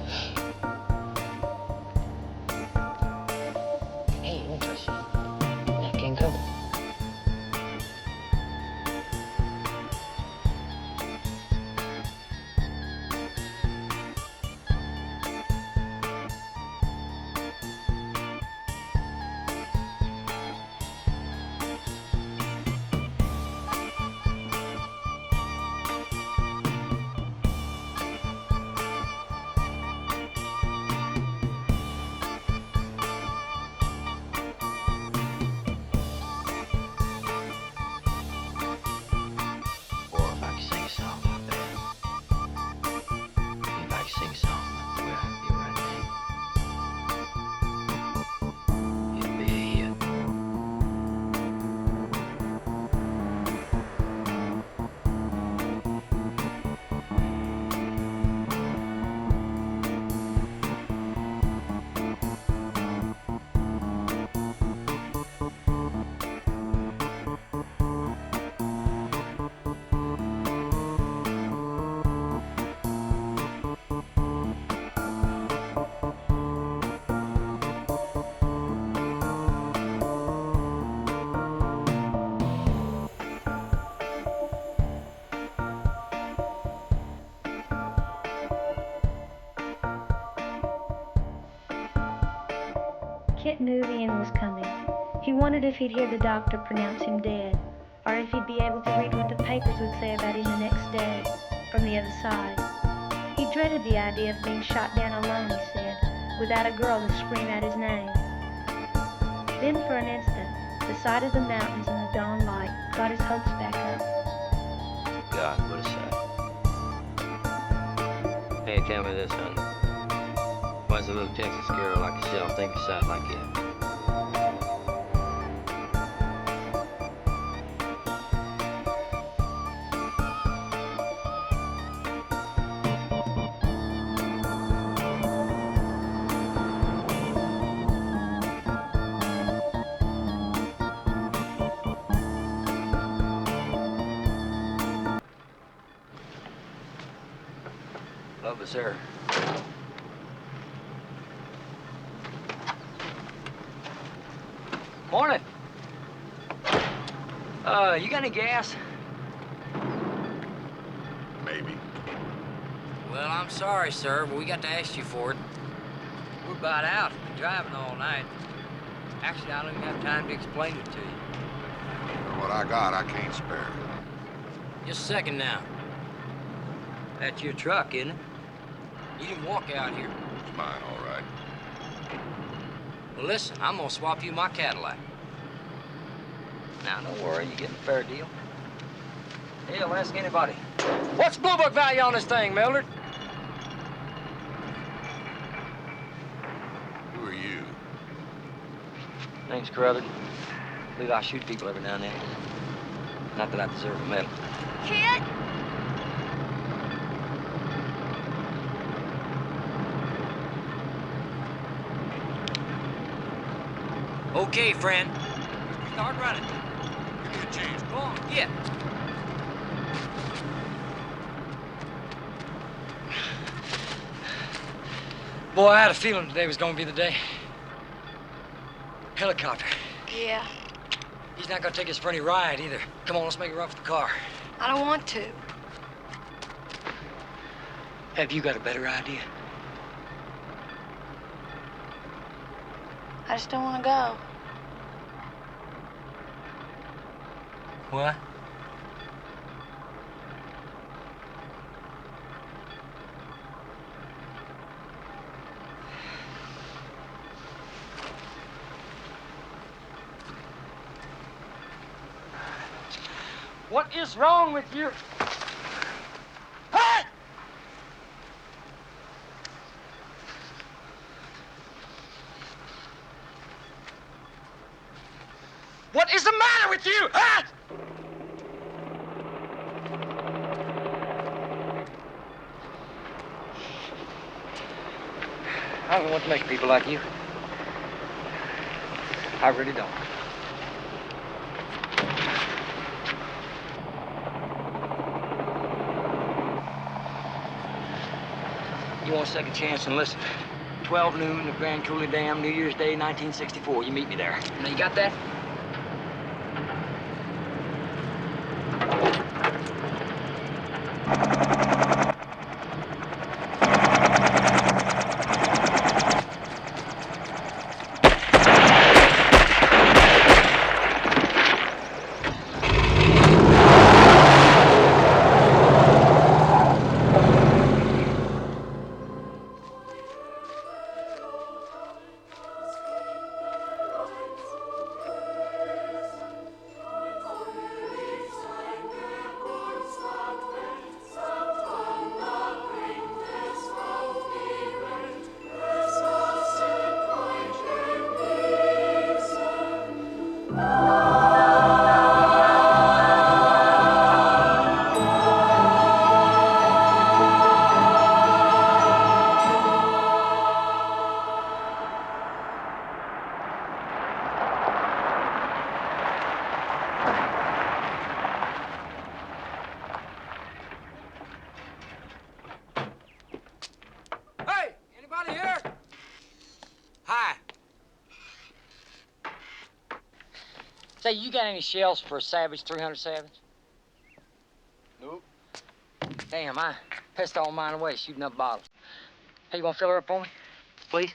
Kit knew the end was coming. He wondered if he'd hear the doctor pronounce him dead, or if he'd be able to read what the papers would say about him the next day, from the other side. He dreaded the idea of being shot down alone, he said, without a girl to scream out his name. Then for an instant, the sight of the mountains and the dawn light got his hopes back up. God, what a sight. Hey, tell me this, son. Why's a little Texas girl like yourself think a sight like that? Love is her. Morning. You got any gas? Maybe. Well, I'm sorry, sir, but we got to ask you for it. We're about out. We've been driving all night. Actually, I don't even have time to explain it to you. For what I got, I can't spare. Just a second now. That's your truck, isn't it? You didn't walk out here. It's mine, all right. Well, listen, I'm gonna swap you my Cadillac. Now, don't worry, you're getting a fair deal. Hell, ask anybody. What's Blue Book value on this thing, Mildred? Who are you? Name's Carruthers. Believe I shoot people every now and then. Not that I deserve a medal. Kid? Okay, friend. Start running. Give me a chance. Go on, yeah. Boy, I had a feeling today was gonna be the day. Helicopter. Yeah, He's not gonna take us for any ride either. Come on, let's make a run for the car. I don't want to. Have you got a better idea? I just don't want to go. What? What is wrong with you? Hey! What is the matter with you? Huh? I don't want to make people like you. I really don't. You want a second chance and listen. 12 noon, the Grand Coulee Dam, New Year's Day, 1964. You meet me there. Now, you got that? Say, you got any shells for a Savage 300 Savage? Nope. Damn, I pissed all mine away shooting up bottles. Hey, you want to fill her up for me? Please?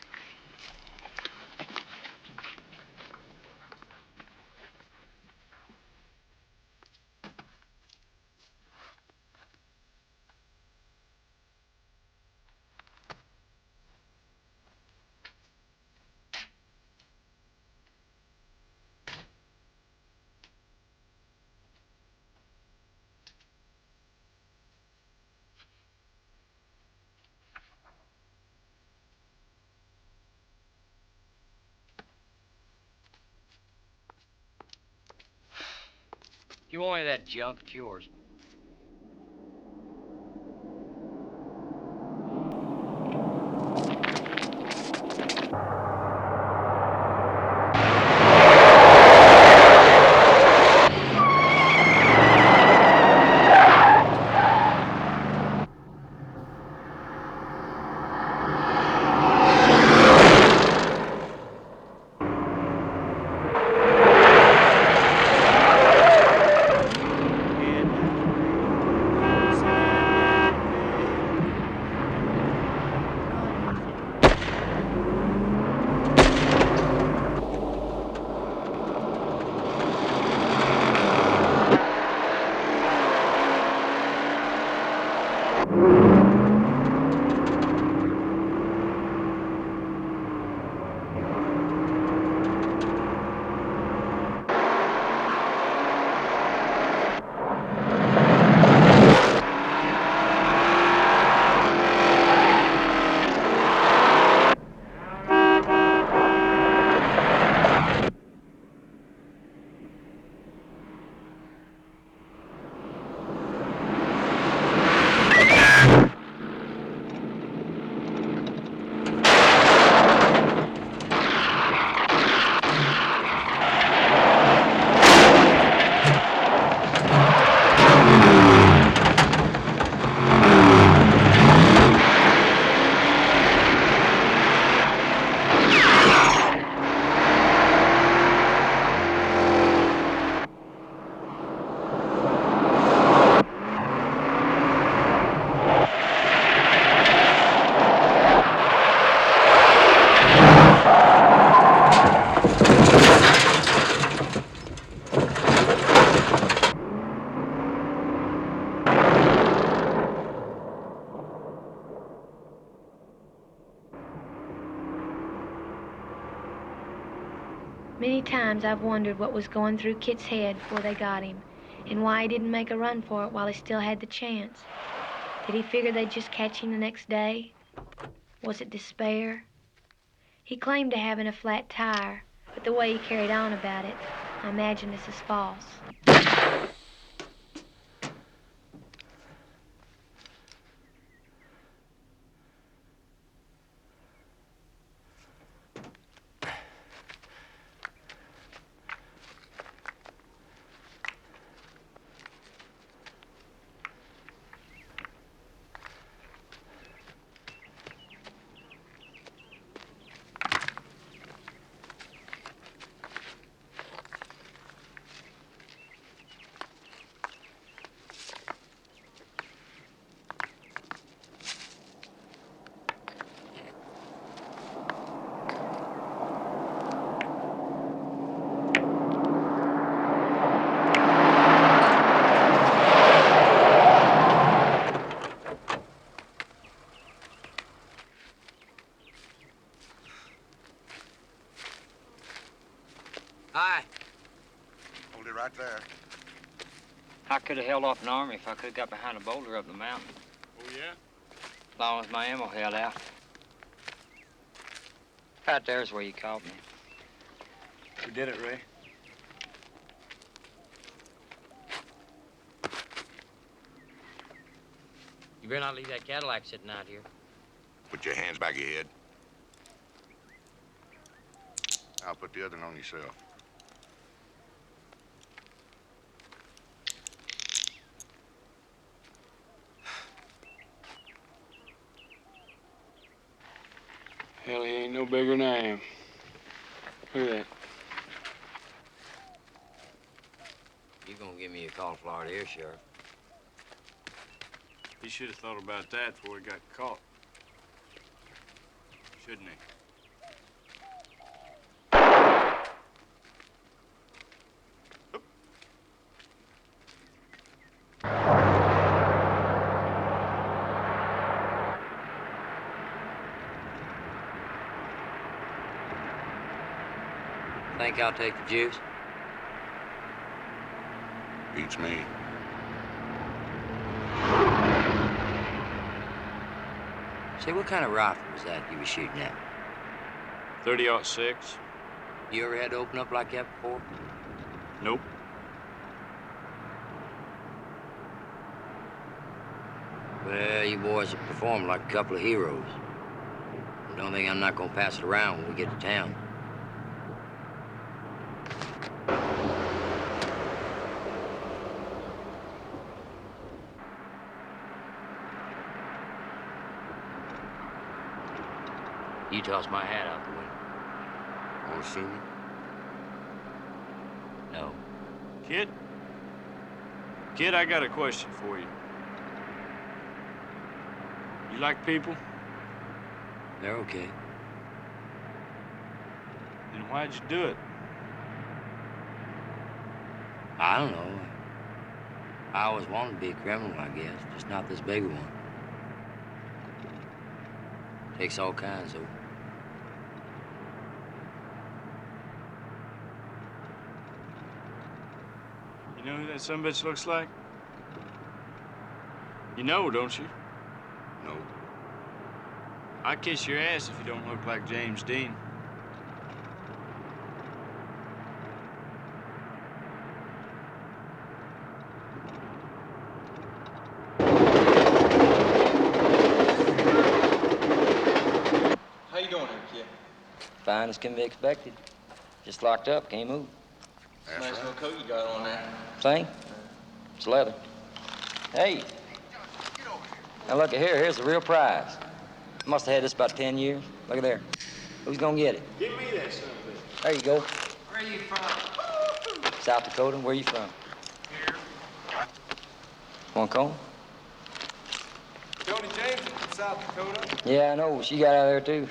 You want any of that junk? It's yours. Many times I've wondered what was going through Kit's head before they got him, and why he didn't make a run for it while he still had the chance. Did he figure they'd just catch him the next day? Was it despair? He claimed to having a flat tire, but the way he carried on about it, I imagine this is false. Hi. Hold it right there. I could have held off an army if I could have got behind a boulder up the mountain. Oh, yeah? As long as my ammo held out. Right there's where you caught me. We did it, Ray. You better not leave that Cadillac sitting out here. Put your hands back of your head. I'll put the other one on yourself. Hell, he ain't no bigger than I am. Look at that. You gonna give me a cauliflower ear, Sheriff? He should have thought about that before he got caught. Shouldn't he? Think I'll take the juice? Beats me. Say, what kind of rifle was that you were shooting at? 30-06. You ever had to open up like that before? Nope. Well, you boys have performed like a couple of heroes. Don't think I'm not gonna pass it around when we get to town. You tossed my hat out the window. Want to see me? No. Kid? Kid, I got a question for you. You like people? They're okay. Then why'd you do it? I don't know. I always wanted to be a criminal, I guess. Just not this big one. Takes all kinds, though. You know who that sumbitch looks like? You know, don't you? No. I'd kiss your ass if you don't look like James Dean. How you doing here, kid? Fine as can be expected. Just locked up, can't move. Nice little coat you got on there. Thing? It's leather. Hey. Now look at here. Here's the real prize. Must have had this about 10 years. Look at there. Who's gonna get it? Give me that sumbitch. There you go. Where are you from? South Dakota. Where you from? Here. Want a comb? Jody James is from South Dakota. Yeah, I know. She got out of there too.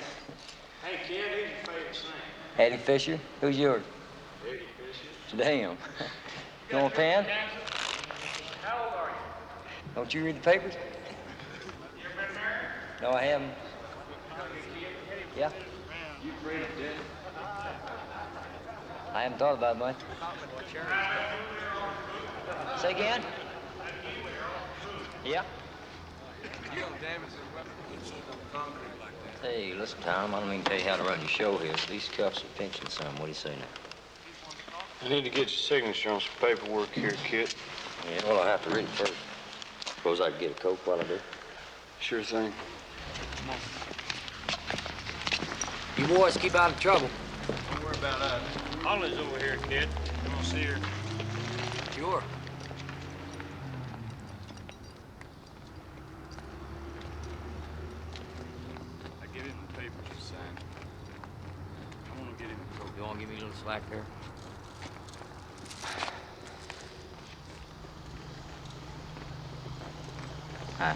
Hey, kid, who's your favorite saint? Eddie Fisher. Who's yours? Eddie Fisher. Damn. You want a pen? How old are you? Don't you read the papers? You ever been married? No, I haven't. Yeah? You afraid of death? I haven't thought about it much. Say again? Yeah? You don't damage the weapon on concrete like that. Hey, listen, Tom, I don't mean to tell you how to run your show here. These cuffs are pinching some. What do you say now? I need to get your signature on some paperwork here, kid. Yeah, well, I'll have to read it first. Suppose I could get a Coke while I do? Sure thing. You boys keep out of trouble. Don't worry about us. Holly's over here, kid. You want to see her? Sure. I give him the papers you signed. I want to get him a coat. You want to give me a little slack there? Hi.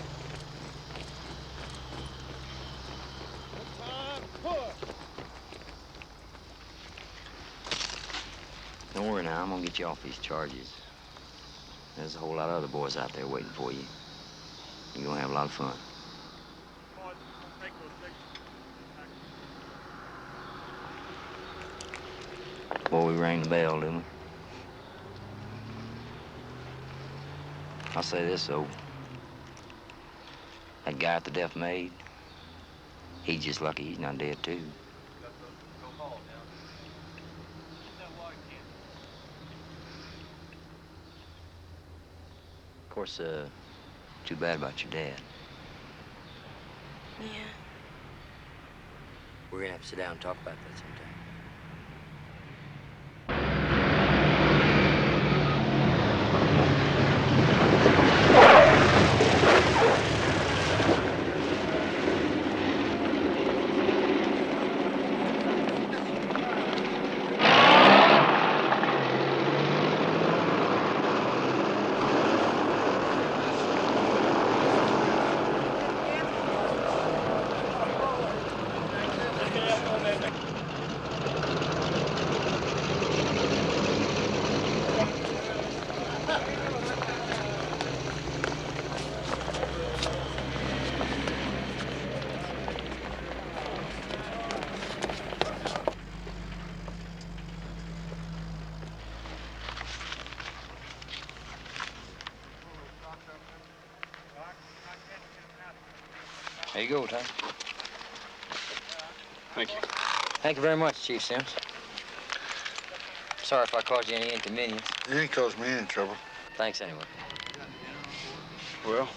Don't worry now, I'm gonna get you off these charges. There's a whole lot of other boys out there waiting for you. You're gonna have a lot of fun. Boy, we rang the bell, didn't we? I'll say this, though. That guy at the Deaf Maid, he's just lucky he's not dead, too. Of course, too bad about your dad. Yeah. We're gonna have to sit down and talk about that sometime. There you go, Tom. Thank you. Thank you very much, Chief Sims. Sorry if I caused you any inconvenience. You ain't caused me any trouble. Thanks anyway. Well,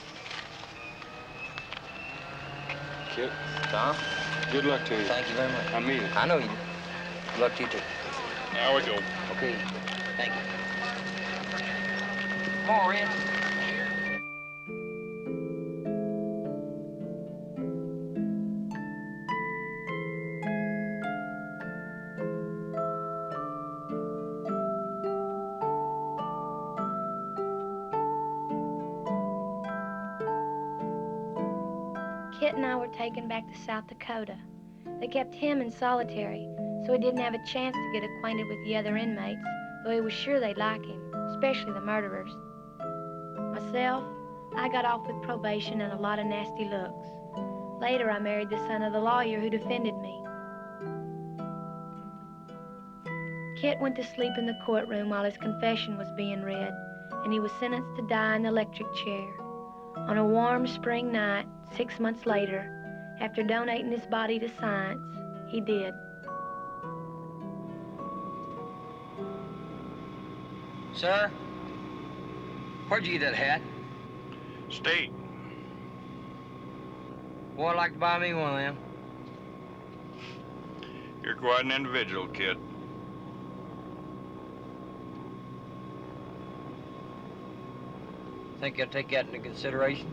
Kit. Tom? Good luck to you. Thank you very much. I mean it. I know you do. Good luck to you, too. Now we go. Okay. Thank you. Come on, Red. Kit and I were taken back to South Dakota. They kept him in solitary, so he didn't have a chance to get acquainted with the other inmates, though he was sure they'd like him, especially the murderers. Myself, I got off with probation and a lot of nasty looks. Later, I married the son of the lawyer who defended me. Kit went to sleep in the courtroom while his confession was being read, and he was sentenced to die in the electric chair. On a warm spring night, 6 months later, after donating his body to science, he did. Sir? Where'd you get that hat? State. Boy, I'd like to buy me one of them. You're quite an individual, kid. Think I'll take that into consideration?